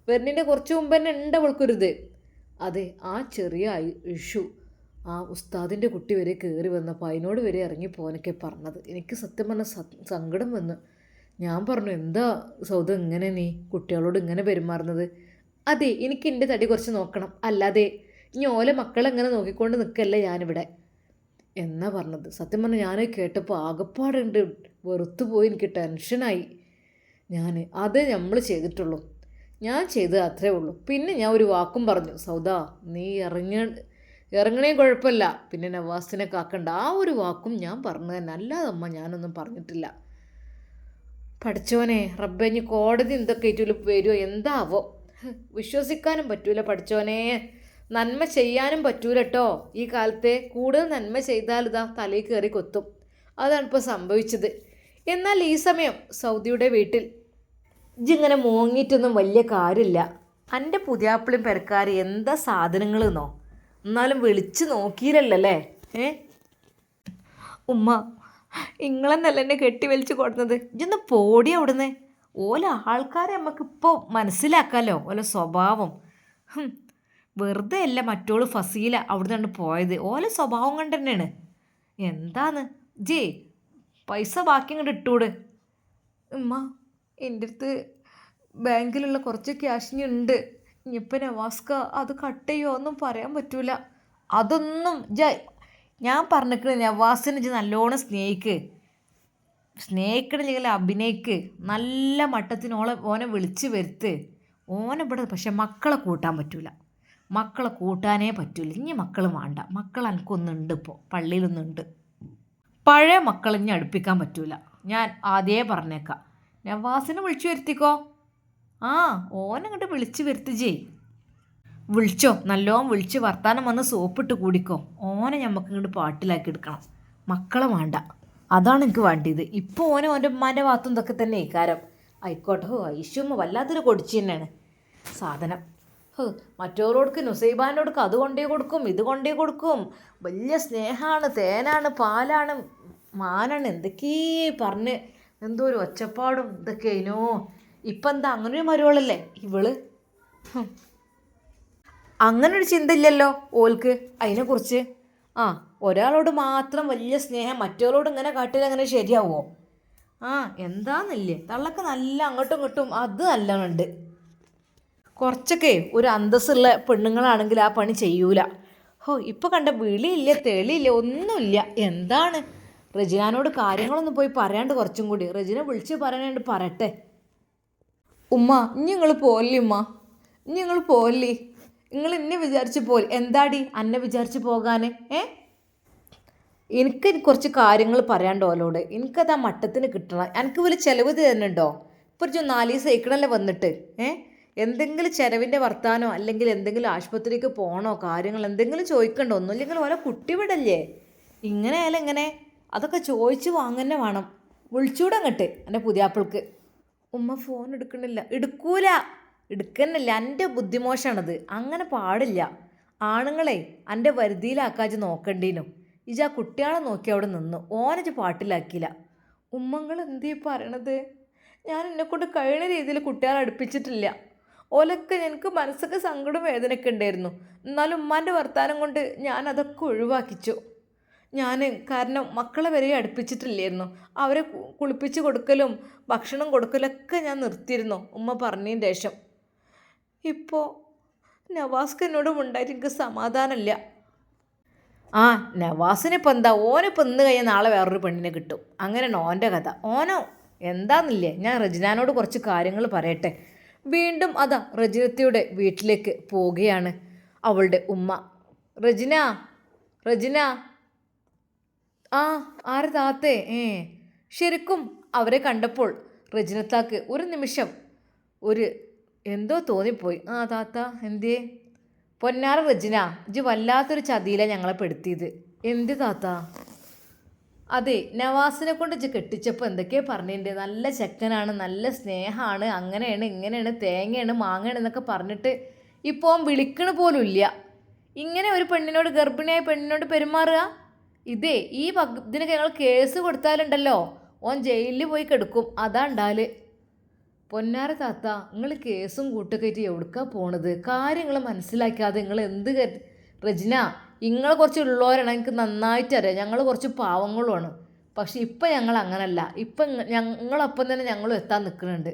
വരുന്നതിൻ്റെ കുറച്ച് മുമ്പ് തന്നെ ഉണ്ട് അവൾക്കൊരിത്. അതെ, ആ ചെറിയ ഇഷ്യൂ ആ ഉസ്താദിൻ്റെ കുട്ടി വരെ കയറി വന്നപ്പോൾ അതിനോട് വരെ ഇറങ്ങിപ്പോനൊക്കെ പറഞ്ഞത്. എനിക്ക് സത്യം പറഞ്ഞ സങ്കടം വന്നു. ഞാൻ പറഞ്ഞു, എന്താ സൗദ ഇങ്ങനെ നീ കുട്ടികളോട് ഇങ്ങനെ പെരുമാറുന്നത്? അതെ, എനിക്ക് എൻ്റെ തടി കുറച്ച് നോക്കണം, അല്ലാതെ ഇനി ഓലെ മക്കളെങ്ങനെ നോക്കിക്കൊണ്ട് നിൽക്കല്ലേ ഞാനിവിടെ എന്നാ പറഞ്ഞത്. സത്യം പറഞ്ഞാൽ ഞാൻ കേട്ടപ്പോൾ ആകപ്പാടുണ്ട് വെറുത്തു പോയി, എനിക്ക് ടെൻഷനായി. അതേ നമ്മൾ ചെയ്തിട്ടുള്ളൂ, ഞാൻ ചെയ്തത് അത്രേ ഉള്ളൂ. പിന്നെ ഞാൻ ഒരു വാക്കും പറഞ്ഞു, സൗദ നീ ഇറങ്ങണേയും കുഴപ്പമില്ല, പിന്നെ നവാസിനെ കാക്കണ്ട, ആ ഒരു വാക്കും ഞാൻ പറഞ്ഞു തന്നെ, അല്ലാതെ അമ്മ ഞാനൊന്നും പറഞ്ഞിട്ടില്ല. പഠിച്ചോനെ റബ്ബേ, ഇനി കോടതി എന്തൊക്കെ ഏറ്റും വരുമോ എന്താവോ, വിശ്വസിക്കാനും പറ്റൂല പഠിച്ചോനെ. നന്മ ചെയ്യാനും പറ്റൂല കേട്ടോ ഈ കാലത്തെ. കൂടുതൽ നന്മ ചെയ്താൽ ഇതാ തലയിൽ കയറി കൊത്തും. അതാണ് ഇപ്പോൾ സംഭവിച്ചത്. എന്നാൽ ഈ സമയം സൗദിയുടെ വീട്ടിൽ ഇങ്ങനെ മോങ്ങിയിട്ടൊന്നും വലിയ കാര്യമില്ല. എൻ്റെ പുതിയാപ്പിളും പെരക്കാർ എന്താ സാധനങ്ങളെന്നോ, എന്നാലും വിളിച്ച് നോക്കിയില്ലല്ലേ. ഉമ്മ ഇങ്ങളെന്നല്ല എന്നെ കെട്ടി വലിച്ചു കൊടുക്കുന്നത്, ഇതൊന്ന് പോടി അവിടുന്ന്. ഓല ആൾക്കാരെ നമുക്കിപ്പോൾ മനസ്സിലാക്കാമല്ലോ, ഓല സ്വഭാവം. വെറുതെ അല്ല മറ്റോള് ഫസീല അവിടെ നിന്ന് പോയത്, ഓല സ്വഭാവം കൊണ്ട് തന്നെയാണ്. എന്താന്ന് ജേ പൈസ ബാക്കി ഇങ്ങോട്ട് ഇട്ടൂട്. ഉമ്മ എൻ്റെ അടുത്ത് ബാങ്കിലുള്ള കുറച്ച് ക്യാഷിനുണ്ട്, ഇനിയിപ്പോൾ നവാസ്ക അത് കട്ട് ചെയ്യുമോ ഒന്നും പറയാൻ പറ്റൂല. അതൊന്നും ഞാൻ പറഞ്ഞിട്ട് നവാസിനെ നല്ലോണം സ്നേഹിക്കണില്ലെങ്കിൽ അഭിനയിക്ക്, നല്ല മട്ടത്തിന് ഓനെ വിളിച്ച് വരുത്ത്. ഇവിടെ പക്ഷെ മക്കളെ കൂട്ടാൻ പറ്റൂല, മക്കളെ കൂട്ടാനേ പറ്റൂല. ഇനി മക്കൾ വേണ്ട, മക്കൾ എനിക്കൊന്നുണ്ട്, ഇപ്പോൾ പള്ളിയിലൊന്നുണ്ട്. പഴയ മക്കളെ ഇനി അടുപ്പിക്കാൻ പറ്റൂല, ഞാൻ ആദ്യേ പറഞ്ഞേക്കാം. നവാസിനെ വിളിച്ചു വരുത്തിക്കോ. ഓനങ്ങോട്ട് വിളിച്ച് വരുത്തി വിളിച്ചോ, നല്ലോണം വിളിച്ച് വർത്താനം വന്ന് സോപ്പിട്ട് കൂടിക്കോ. ഓനെ നമുക്ക് ഇങ്ങോട്ട് പാട്ടിലാക്കി എടുക്കണം, മക്കളെ വേണ്ട. അതാണ് എനിക്ക് വേണ്ടിയത്. ഇപ്പോൾ ഓൻ്റെ ഉമ്മാൻ്റെ ഭാഗത്തും ഇതൊക്കെ തന്നെ ഇക്കാരം. ആയിക്കോട്ടെ. ഐശുമ്മ വല്ലാത്തൊരു കൊടിച്ച് തന്നെയാണ് സാധനം. മറ്റോരോടക്ക് നുസൈബാനോടക്ക് അത് കൊണ്ടേ കൊടുക്കും, ഇത് കൊണ്ടേ കൊടുക്കും. വലിയ സ്നേഹമാണ്, തേനാണ്, പാലാണ്, മാനാണ്, എന്തൊക്കെ പറഞ്ഞ് എന്തോ ഒരു ഒച്ചപ്പാടും ഇതൊക്കെ അതിനോ. ഇപ്പം എന്താ അങ്ങനൊരു മരുവളല്ലേ ഇവള്? അങ്ങനൊരു ചിന്ത ഇല്ലല്ലോ ഓൾക്ക് അതിനെക്കുറിച്ച്. ഒരാളോട് മാത്രം വലിയ സ്നേഹം, മറ്റോരോട് ഇങ്ങനെ കാട്ടിൽ അങ്ങനെ ശരിയാവുമോ? എന്താന്നില്ലേ തള്ളക്ക് നല്ല അങ്ങോട്ടും ഇങ്ങോട്ടും അത് നല്ലോണമുണ്ട്. കുറച്ചൊക്കെ ഒരു അന്തസ്സുള്ള പെണ്ണുങ്ങളാണെങ്കിൽ ആ പണി ചെയ്യൂല. ഇപ്പോൾ കണ്ട വിളിയില്ല, തെളിയില്ല, ഒന്നുമില്ല. എന്താണ് റെജിനാനോട് കാര്യങ്ങളൊന്നും പോയി പറയാണ്ട് കുറച്ചും കൂടി റെജിന വിളിച്ച് പറയാണ്ട് പറയട്ടെ. ഉമ്മ ഇനി നിങ്ങൾ പോലി, ഉമ്മ ഇനി നിങ്ങൾ പോലി, നിങ്ങൾ എന്നെ വിചാരിച്ച് പോയി. എന്താടി അന്നെ വിചാരിച്ച് പോകാൻ? എനിക്ക് കുറച്ച് കാര്യങ്ങൾ പറയാണ്ട് ഓലോട്. എനിക്കത് ആ മട്ടത്തിന് കിട്ടണം. എനിക്ക് വലിയ ചിലവ് തരുന്നുണ്ടോ? ഇപ്പോൾ ഒരു 4 ദിവസം സൈക്കിളല്ലേ വന്നിട്ട്. എന്തെങ്കിലും ചിലവിൻ്റെ വർത്താനോ അല്ലെങ്കിൽ എന്തെങ്കിലും ആശുപത്രിക്ക് പോകണോ കാര്യങ്ങൾ എന്തെങ്കിലും ചോദിക്കണ്ടോ? ഒന്നുമില്ലെങ്കിൽ ഓരോ കുട്ടി വിടല്ലേ. ഇങ്ങനെ ആയാലും എങ്ങനെ? അതൊക്കെ ചോദിച്ച് വാങ്ങന്നെ വേണം. വിളിച്ചൂടെ അങ്ങട്ട് എൻ്റെ പുതിയാപ്പിൾക്ക്. ഉമ്മ ഫോൺ എടുക്കണില്ല. എടുക്കുന്നില്ല. എൻ്റെ ബുദ്ധിമോശമാണത്. അങ്ങനെ പാടില്ല. ആണുങ്ങളെ എൻ്റെ വരുതിയിലാക്കാച്ച് നോക്കണ്ടീനു. ഇജാ കുട്ടികളെ നോക്കി അവിടെ നിന്നു, ഓനച്ച് പാട്ടിലാക്കിയില്ല. ഉമ്മങ്ങൾ എന്തീ പറയണത്? ഞാൻ എന്നെക്കൊണ്ട് കഴിയുന്ന രീതിയിൽ കുട്ടികളെ അടുപ്പിച്ചിട്ടില്ല. ഓലൊക്കെ എനിക്ക് മനസ്സൊക്കെ സങ്കടം വേദനയൊക്കെ ഉണ്ടായിരുന്നു. എന്നാലും ഉമ്മാൻ്റെ വർത്താനം കൊണ്ട് ഞാൻ അതൊക്കെ ഒഴിവാക്കിച്ചു. കാരണം മക്കളെ വരെ അടുപ്പിച്ചിട്ടില്ലായിരുന്നു. അവരെ കുളിപ്പിച്ച് കൊടുക്കലും ഭക്ഷണം കൊടുക്കലൊക്കെ ഞാൻ നിർത്തിയിരുന്നു ഉമ്മ പറഞ്ഞതിന് ശേഷം. ഇപ്പോൾ നവാസ്ക്ക് എന്നോടും ഉണ്ടായിട്ട് എനിക്ക് സമാധാനമില്ല. നവാസിനിപ്പോൾ എന്താ, ഓനിപ്പോൾ ഇന്ന് കഴിഞ്ഞാൽ നാളെ വേറൊരു പെണ്ണിനെ കിട്ടും. അങ്ങനെയാണ് ഓൻ്റെ കഥ. ഓനോ എന്താന്നില്ലേ, ഞാൻ റെജിനാനോട് കുറച്ച് കാര്യങ്ങൾ പറയട്ടെ. വീണ്ടും അതാ റെജിനത്തിയുടെ വീട്ടിലേക്ക് പോവുകയാണ് അവളുടെ ഉമ്മ. റെജിന ആര് താത്തേ? ശരിക്കും അവരെ കണ്ടപ്പോൾ റെജിനത്താക്ക് ഒരു നിമിഷം എന്തോ തോന്നിപ്പോയി. താത്ത എന്തേ? പൊന്നാറ റെജിന, ഇജ്ജ് വല്ലാത്തൊരു ചതിയിലാണ് ഞങ്ങളെ പെടുത്തിയത്. എന്ത് താത്ത? അതെ, നവാസിനെ കൊണ്ട് ഇജ്ജ് കെട്ടിച്ചപ്പോൾ എന്തൊക്കെയാണ് പറഞ്ഞിട്ടുണ്ട്. നല്ല ചെക്കനാണ്, നല്ല സ്നേഹമാണ്, അങ്ങനെയാണ് ഇങ്ങനെയാണ്, തേങ്ങയാണ് മാങ്ങയാണ് എന്നൊക്കെ പറഞ്ഞിട്ട് ഇപ്പോൾ ഓൻ വിളിക്കണ പോലും ഇല്ല. ഇങ്ങനെ ഒരു പെണ്ണിനോട്, ഗർഭിണിയായ പെണ്ണിനോട് പെരുമാറുക. ഇതിനൊക്കെ ഞങ്ങൾ കേസ് കൊടുത്താലുണ്ടല്ലോ ഓൻ ജയിലിൽ പോയി കിടക്കും. അതാ ഉണ്ടാല്. പൊന്നാര താത്ത, നിങ്ങൾ കേസും കൂട്ടൊക്കെ ആയിട്ട് എവിടുക്കാ പോണത്? കാര്യങ്ങൾ മനസ്സിലാക്കാതെ നിങ്ങൾ എന്ത്? റെജിന, നിങ്ങൾ കുറച്ച് ഉള്ളവരാണ്, എനിക്ക് നന്നായിട്ട് അറിയാം. ഞങ്ങൾ കുറച്ച് പാവങ്ങളുമാണ്. പക്ഷെ ഇപ്പം ഞങ്ങൾ അങ്ങനല്ല. ഇപ്പം ഞങ്ങളൊപ്പം തന്നെ ഞങ്ങളും എത്താൻ നിൽക്കുന്നുണ്ട്.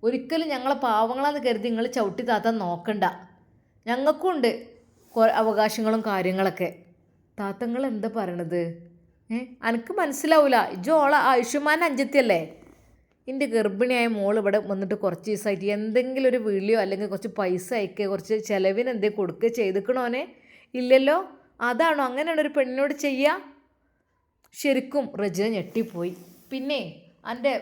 ഒരിക്കലും ഞങ്ങളെ പാവങ്ങളാന്ന് കരുതി നിങ്ങൾ ചവിട്ടി താത്താൻ നോക്കണ്ട. ഞങ്ങൾക്കും ഉണ്ട് അവകാശങ്ങളും കാര്യങ്ങളൊക്കെ. താത്തങ്ങൾ എന്താ പറയണത്? എനിക്ക് മനസ്സിലാവില്ല. ഇജോളെ ആയുഷ്മാൻ അഞ്ചത്തിയല്ലേ? എൻ്റെ ഗർഭിണിയായ മോൾ ഇവിടെ വന്നിട്ട് കുറച്ച് ദിവസമായിട്ട് എന്തെങ്കിലും ഒരു വിളിയോ അല്ലെങ്കിൽ കുറച്ച് പൈസ അയക്കുക, കുറച്ച് ചിലവിന് എന്തെങ്കിലും കൊടുക്കുക ചെയ്തിക്കണോനെ? ഇല്ലല്ലോ. അതാണോ അങ്ങനെയാണ് ഒരു പെണ്ണിനോട് ചെയ്യുക? ശരിക്കും റജിന ഞെട്ടിപ്പോയി. പിന്നെ എൻ്റെ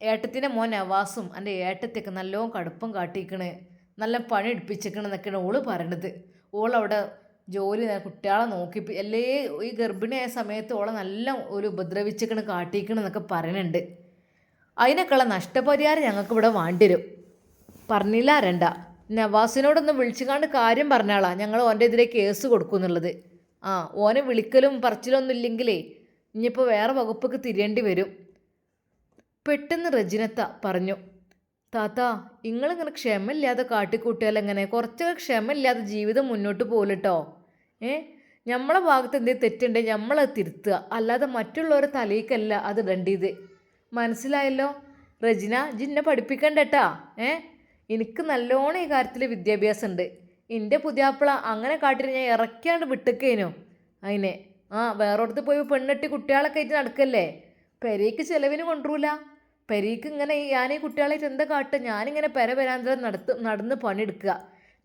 ഏട്ടത്തിൻ്റെ മോൻ നവാസും എൻ്റെ ഏട്ടത്തൊക്കെ നല്ലോണം കടുപ്പം കാട്ടിക്കണ്, നല്ല പണി എടുപ്പിച്ചിക്കണെന്നൊക്കെയാണ് ഓള് പറയണത്. ഓളവിടെ ജോലി കുട്ടികളെ നോക്കി അല്ലേ ഈ ഗർഭിണിയായ സമയത്ത് ഓളെ നല്ല ഒരു ഉപദ്രവിച്ചിക്കണ് കാട്ടിക്കണെന്നൊക്കെ പറയുന്നുണ്ട്. അതിനൊക്കെയുള്ള നഷ്ടപരിഹാരം ഞങ്ങൾക്ക് ഇവിടെ വേണ്ടി വരും. പറഞ്ഞില്ല ആരണ്ട. നവാസിനോടൊന്ന് വിളിച്ചുകാണ്ട് കാര്യം പറഞ്ഞാളാ ഞങ്ങൾ ഓൻ്റെ എതിരെ കേസ് കൊടുക്കുന്നുള്ളത്. ഓനെ വിളിക്കലും പറച്ചിലൊന്നും ഇല്ലെങ്കിലേ ഇനിയിപ്പോൾ വേറെ വകുപ്പൊക്കെ തിരിയേണ്ടി വരും. പെട്ടെന്ന് റജിനത്ത പറഞ്ഞു, താത്ത നിങ്ങളിങ്ങനെ ക്ഷമയില്ലാതെ കാട്ടിക്കൂട്ടിയാലെങ്ങനെ? കുറച്ചൊക്കെ ക്ഷമയില്ലാതെ ജീവിതം മുന്നോട്ട് പോകലട്ടോ. നമ്മളെ ഭാഗത്ത് എന്തെങ്കിലും തെറ്റുണ്ടെങ്കിൽ നമ്മളത് തിരുത്തുക, അല്ലാതെ മറ്റുള്ളവരെ തലയിക്കല്ല അത് ഇടേണ്ടത്. മനസ്സിലായല്ലോ? റജിന ജിന്നെ പഠിപ്പിക്കണ്ടട്ടാ. എനിക്ക് നല്ലോണം ഈ കാര്യത്തിൽ വിദ്യാഭ്യാസം ഉണ്ട്. എൻ്റെ പുതിയാപ്പിള അങ്ങനെ കാട്ടിന് ഞാൻ ഇറക്കാണ്ട് വിട്ടേക്കേനു അതിനെ. വേറൊരിടത്ത് പോയി പെണ്ണെട്ടി കുട്ടികളൊക്കെ ആയിട്ട് നടക്കല്ലേ? പെരയ്ക്ക് ചിലവിന് കൊണ്ടുവരില്ല. പെരയ്ക്ക് ഇങ്ങനെ ഞാൻ ഈ കുട്ടികളായിട്ട് എന്താ കാട്ടുക? ഞാനിങ്ങനെ പെരാന്തരം നടന്ന് പണിയെടുക്കുക,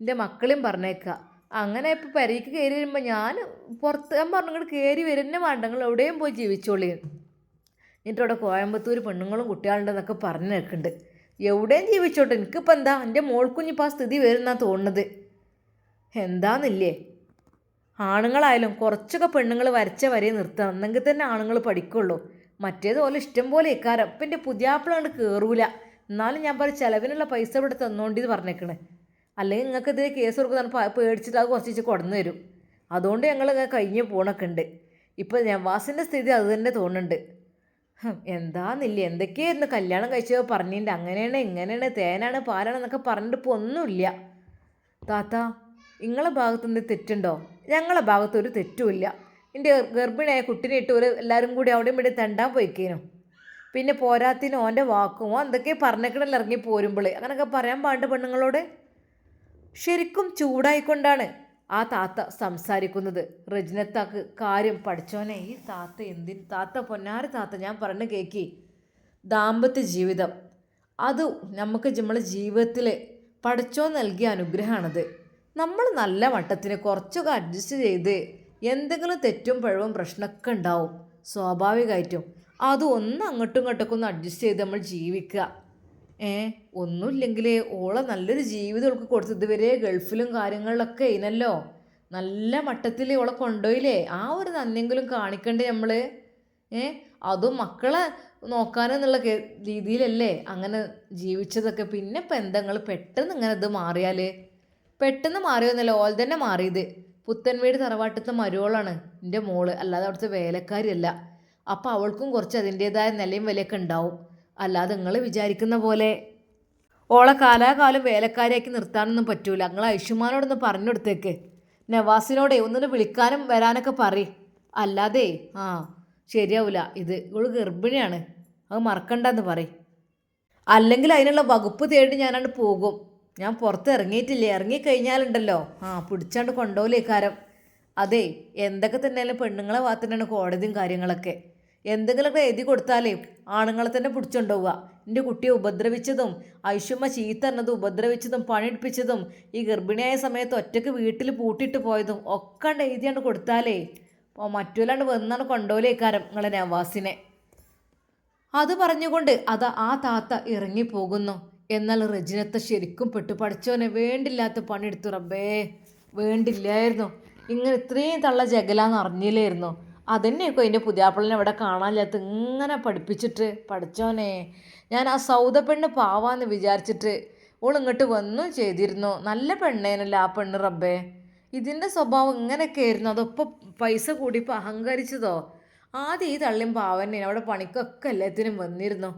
എൻ്റെ മക്കളെയും പറഞ്ഞേക്കുക. അങ്ങനെ ഇപ്പോൾ പെരയ്ക്ക് കയറി വരുമ്പോൾ ഞാൻ പുറത്ത് ഞാൻ പറഞ്ഞു ഇങ്ങോട്ട് കയറി വരുന്നേ വേണ്ട, നിങ്ങൾ എവിടെയും പോയി ജീവിച്ചോളി. എന്നിട്ട് അവിടെ കോയമ്പത്തൂർ പെണ്ണുങ്ങളും കുട്ടികളുണ്ടെന്നൊക്കെ പറഞ്ഞു നിൽക്കുന്നുണ്ട്. എവിടെയും ജീവിച്ചോട്ടെ, എനിക്കിപ്പോൾ എന്താ? എൻ്റെ മോൾക്കുഞ്ഞിപ്പോൾ ആ സ്ഥിതി വരുന്നാണ് തോന്നുന്നത്. എന്താന്നില്ലേ, ആണുങ്ങളായാലും കുറച്ചൊക്കെ പെണ്ണുങ്ങൾ വരച്ച വരെ നിർത്തണം, എന്നെങ്കിൽ തന്നെ ആണുങ്ങൾ പഠിക്കുള്ളൂ. മറ്റേതുപോലെ ഇഷ്ടം പോലെ ഇക്കാരം. ഇപ്പം എൻ്റെ പുതിയാപ്പിള കൊണ്ട് കയറൂല. എന്നാലും ഞാൻ പറയും ചിലവിനുള്ള പൈസ ഇവിടെ തന്നോണ്ടിന്ന് പറഞ്ഞേക്കണേ. അല്ലെങ്കിൽ നിങ്ങൾക്ക് ഇതിന് കേസ് കൊടുക്കുന്ന പേടിച്ചിട്ട് അത് കുറച്ച് കൊടന്നു തരും. അതുകൊണ്ട് ഞങ്ങൾ കഴിഞ്ഞ് പോണൊക്കെ ഉണ്ട്. ഇപ്പം നവാസിൻ്റെ സ്ഥിതി അത് തന്നെ തോന്നുന്നുണ്ട്. എന്താന്നില്ല, എന്തൊക്കെയായിരുന്നു കല്യാണം കഴിച്ചത് പറഞ്ഞിട്ടുണ്ട്, അങ്ങനെയാണ് ഇങ്ങനെയാണ് തേനാണ് പാലാണെന്നൊക്കെ പറഞ്ഞിട്ട് ഇപ്പോൾ ഒന്നുമില്ല. താത്ത നിങ്ങളെ ഭാഗത്തുനിന്ന് തെറ്റുണ്ടോ? ഞങ്ങളെ ഭാഗത്ത് ഒരു തെറ്റുമില്ല. എൻ്റെ ഗർഭിണിയായ കുട്ടീനെ ഇട്ട് ഒരു എല്ലാവരും കൂടി അവിടെയും ഇവിടെ തെണ്ടാൻ പോയിക്കേനു. പിന്നെ പോരാത്തിന് ഓൻ്റെ വാക്കും എന്തൊക്കെ പറഞ്ഞേക്കണല്ലോ ഇറങ്ങി പോരുമ്പോൾ. അങ്ങനെയൊക്കെ പറയാൻ പാടില്ല പെണ്ണുങ്ങളോട്. ശരിക്കും ചൂടായിക്കൊണ്ടാണ് ആ താത്ത സംസാരിക്കുന്നത്. റജിനത്താക്ക് കാര്യം പഠിച്ചോനെ, ഈ താത്ത താത്ത പൊന്നാരി താത്ത ഞാൻ പറഞ്ഞു കേൾക്കി. ദാമ്പത്യ ജീവിതം അത് നമുക്ക് നമ്മളെ ജീവിതത്തിൽ പഠിച്ചോൻ നൽകിയ അനുഗ്രഹമാണത്. നമ്മൾ നല്ല മട്ടത്തിന് കുറച്ചൊക്കെ അഡ്ജസ്റ്റ് ചെയ്ത് എന്തെങ്കിലും തെറ്റും പിഴവും പ്രശ്നമൊക്കെ ഉണ്ടാവും സ്വാഭാവികമായിട്ടും. അതും ഒന്ന് അങ്ങോട്ടും ഇങ്ങോട്ടൊക്കെ ഒന്ന് അഡ്ജസ്റ്റ് ചെയ്ത് നമ്മൾ ജീവിക്കുക. ഒന്നുമില്ലെങ്കിൽ ഓളെ നല്ലൊരു ജീവിതം അവൾക്ക് കൊടുത്ത് ഇതുവരെ ഗൾഫിലും കാര്യങ്ങളിലൊക്കെ ഇനല്ലോ നല്ല മട്ടത്തിൽ ഓളെ കൊണ്ടുപോയില്ലേ? ആ ഒരു നന്ദിയെങ്കിലും കാണിക്കണ്ടേ നമ്മൾ? അതും മക്കളെ നോക്കാനെന്നുള്ള രീതിയിലല്ലേ അങ്ങനെ ജീവിച്ചതൊക്കെ. പിന്നെ ഇപ്പം എന്താ നിങ്ങൾ പെട്ടെന്ന് ഇങ്ങനെ ഇത് മാറിയാൽ? പെട്ടെന്ന് മാറിയൊന്നല്ല, ഓൾ തന്നെ മാറിയത്. പുത്തൻവീട് തറവാട്ടത്തെ മരുവോളാണ് എൻ്റെ മോള്, അല്ലാതെ അവിടുത്തെ വേലക്കാരിയല്ല. അപ്പോൾ അവൾക്കും കുറച്ച് അതിൻ്റേതായ നിലയും വിലയൊക്കെ ഉണ്ടാവും. അല്ലാതെ നിങ്ങൾ വിചാരിക്കുന്ന പോലെ ഓളെ കാലാകാലം വേലക്കാരിയാക്കി നിർത്താനൊന്നും പറ്റൂല. നിങ്ങൾ ഐഷുമാനോടൊന്ന് പറഞ്ഞു കൊടുത്തേക്ക്. നവാസിനോടെ ഒന്നിന് വിളിക്കാനും വരാനൊക്കെ പറയും. അല്ലാതെ ശരിയാവില്ല. ഇത് ഇവള് ഗർഭിണിയാണ്, അത് മറക്കണ്ടെന്ന് പറയും. അല്ലെങ്കിൽ അതിനുള്ള വകുപ്പ് തേടി ഞാനങ്ങോട്ട് പോകും. ഞാൻ പുറത്ത് ഇറങ്ങിയിട്ടില്ലേ, ഇറങ്ങിക്കഴിഞ്ഞാലുണ്ടല്ലോ പിടിച്ചാണ്ട് കൊണ്ടുപോലേക്കാരം. അതെ, എന്തൊക്കെ തന്നെയാലും പെണ്ണുങ്ങളെ ഭാഗത്ത് തന്നെയാണ് കോടതിയും കാര്യങ്ങളൊക്കെ. എന്തെങ്കിലുമൊക്കെ എഴുതി കൊടുത്താലേ ആണുങ്ങളെ തന്നെ പിടിച്ചുകൊണ്ടുപോവുക. എൻ്റെ കുട്ടിയെ ഉപദ്രവിച്ചതും ഐഷുമ്മ ചീത്തറിഞ്ഞതും ഉപദ്രവിച്ചതും പണിയെടുപ്പിച്ചതും ഈ ഗർഭിണിയായ സമയത്ത് ഒറ്റയ്ക്ക് വീട്ടിൽ പൂട്ടിയിട്ട് പോയതും ഒക്കെ എഴുതിയാണ്ട് കൊടുത്താലേ മറ്റൊരാണ്ട് വന്നാണ് കൊണ്ടുപോലേക്കാരം നിങ്ങളെ നവാസിനെ. അത് പറഞ്ഞുകൊണ്ട് ആ താത്ത ഇറങ്ങിപ്പോകുന്നു. എന്നാൽ റജിനത്തെ ശരിക്കും പെട്ടു. പഠിച്ചവനെ വേണ്ടില്ലാത്ത പണിയെടുത്തു റബ്ബേ, വേണ്ടില്ലായിരുന്നു. ഇങ്ങനെ ഇത്രയും തള്ള ജഗലാന്ന് അറിഞ്ഞില്ലായിരുന്നു. അതന്നെയൊക്കെ എൻ്റെ പുതിയാപ്പിളിനെ ഇവിടെ കാണാനില്ലാത്ത ഇങ്ങനെ പഠിപ്പിച്ചിട്ട്. പഠിച്ചോനെ, ഞാൻ ആ സൗദ പെണ്ണ് പാവാന്ന് വിചാരിച്ചിട്ട് ഓൾ ഇങ്ങോട്ട് വന്നും ചെയ്തിരുന്നു. നല്ല പെണ്ണേനല്ല ആ പെണ്ണ് റബ്ബേ. ഇതിൻ്റെ സ്വഭാവം ഇങ്ങനെയൊക്കെ ആയിരുന്നു. അതൊപ്പം പൈസ കൂടിയപ്പോൾ അഹങ്കരിച്ചതോ? ആദ്യം ഈ തള്ളിയും പാവന്നെ അവിടെ പണിക്കൊക്കെ എല്ലാത്തിനും വന്നിരുന്നു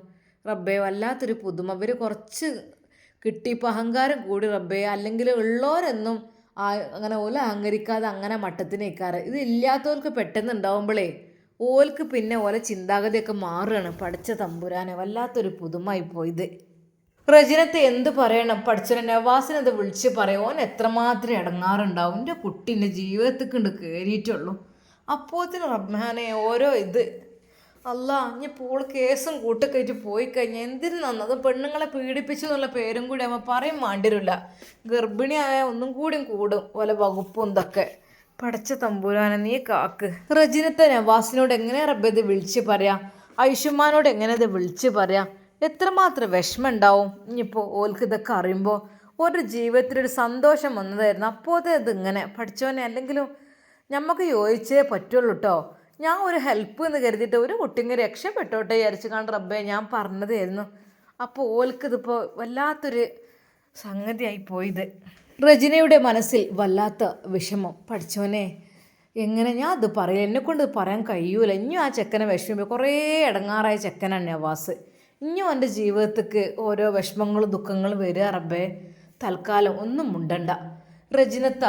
റബ്ബേ. വല്ലാത്തൊരു പുതുമ. ഇവർ കുറച്ച് കിട്ടിയപ്പോൾ അഹങ്കാരം കൂടി റബ്ബേ. അല്ലെങ്കിൽ ഉള്ളവരെന്നും അങ്ങനെ ഓല അഹങ്കരിക്കാതെ അങ്ങനെ മട്ടത്തിന് നിൽക്കാറ്. ഇത് ഇല്ലാത്തവർക്ക് പെട്ടെന്ന് ഉണ്ടാവുമ്പോഴേ ഓൽക്ക് പിന്നെ ഓല ചിന്താഗതിയൊക്കെ മാറുകയാണ്. പഠിച്ച തമ്പുരാനെ വല്ലാത്തൊരു പുതുമായി പോയത്. റജിനത്തെ എന്ത് പറയണം, പഠിച്ചവനെ നവാസിനത് വിളിച്ച് പറയും. ഓൻ എത്രമാത്രം ഇടങ്ങാറുണ്ടാവും. എൻ്റെ കുട്ടി എൻ്റെ ജീവിതത്തിൽ കൊണ്ട് കയറിയിട്ടുള്ളൂ. അപ്പോത്തിന് റബ്ബാനെ ഓരോ ഇത് അല്ല ഇനിയിപ്പോൾ കേസും കൂട്ടൊക്കെയായിട്ട് പോയി കഴിഞ്ഞാൽ എന്തിനു നന്ന്. അത് പെണ്ണുങ്ങളെ പീഡിപ്പിച്ചു എന്നുള്ള പേരും കൂടി ആകുമ്പോൾ പറയും വേണ്ടിരില്ല. ഗർഭിണിയായ ഒന്നും കൂടിയും കൂടും ഓലെ വകുപ്പും ഇതൊക്കെ. പടച്ച തമ്പുരാനെ നീ കാക്ക്. റജിനത്തെ നവാസിനോട് എങ്ങനെ റബ്ബത് വിളിച്ച് പറയാം, ഐഷുമാനോട് എങ്ങനെ ഇത് വിളിച്ച് പറയാം. എത്രമാത്രം വിഷമം ഉണ്ടാവും ഇനിയിപ്പോൾ ഓൽക്ക് ഇതൊക്കെ അറിയുമ്പോൾ. ഒരു ജീവിതത്തിലൊരു സന്തോഷം വന്നതായിരുന്നു, അപ്പോഴത്തെ ഇതിങ്ങനെ പഠിച്ചോനെ. അല്ലെങ്കിലും നമുക്ക് യോജിച്ചേ പറ്റുള്ളൂ കേട്ടോ. ഞാൻ ഒരു ഹെൽപ്പ് എന്ന് കരുതിയിട്ട് ഒരു കുട്ടിങ്ങ് രക്ഷപ്പെട്ടോട്ടെ വിചാരിച്ചു കണ്ട് റബ്ബേ ഞാൻ പറഞ്ഞതായിരുന്നു. അപ്പോൾ ഓൽക്കിതിപ്പോൾ വല്ലാത്തൊരു സംഗതിയായി പോയത്. റജിനയുടെ മനസ്സിൽ വല്ലാത്ത വിഷമം. പഠിച്ചോനെ എങ്ങനെ ഞാൻ അത് പറയില്ല, എന്നെക്കൊണ്ട് പറയാൻ കഴിയൂല. ഇനിയും ആ ചെക്കനെ വിഷമിപ്പോൾ കുറേ ഇടങ്ങാറായ ചെക്കനാണ് നവാസ്. ഇനിയും എൻ്റെ ജീവിതത്തേക്ക് ഓരോ വിഷമങ്ങളും ദുഃഖങ്ങളും വരിക റബ്ബേ. തൽക്കാലം ഒന്നും മുണ്ടണ്ട. റജിനത്ത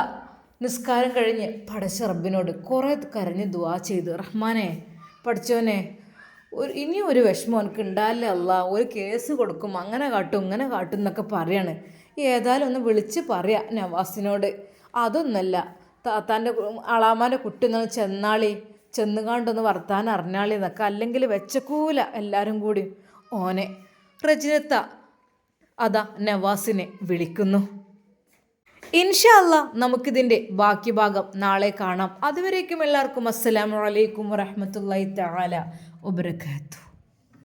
നിസ്കാരം കഴിഞ്ഞ് പടച്ച റബ്ബിനോട് കുറേ കരഞ്ഞ് ദുആ ചെയ്തു. റഹ്മാനെ പഠിച്ചോനെ ഇനിയും ഒരു വിഷമം എനിക്ക് ഉണ്ടാവില്ല അല്ല. ഒരു കേസ് കൊടുക്കും, അങ്ങനെ കാട്ടും ഇങ്ങനെ കാട്ടും എന്നൊക്കെ പറയാണ്. ഏതായാലും ഒന്ന് വിളിച്ച് പറയാം നവാസിനോട്. അതൊന്നല്ല താത്താൻ്റെ അളാമാൻ്റെ കുട്ടി ഒന്ന് ചെന്നാളി, ചെന്നുകാണ്ടൊന്ന് വർത്താനം അറിഞ്ഞാളി എന്നൊക്കെ. അല്ലെങ്കിൽ വെച്ചക്കൂല എല്ലാവരും കൂടി ഓനെ. റജിനത്ത അതാ നവാസിനെ വിളിക്കുന്നു. ഇൻഷാ അല്ലാ നമുക്കിതിൻ്റെ ബാക്കി ഭാഗം നാളെ കാണാം. അതുവരേക്കും എല്ലാവർക്കും അസ്സലാമു അലൈക്കും വറഹ്മത്തുള്ളാഹി തആല വബറകാതുഹു.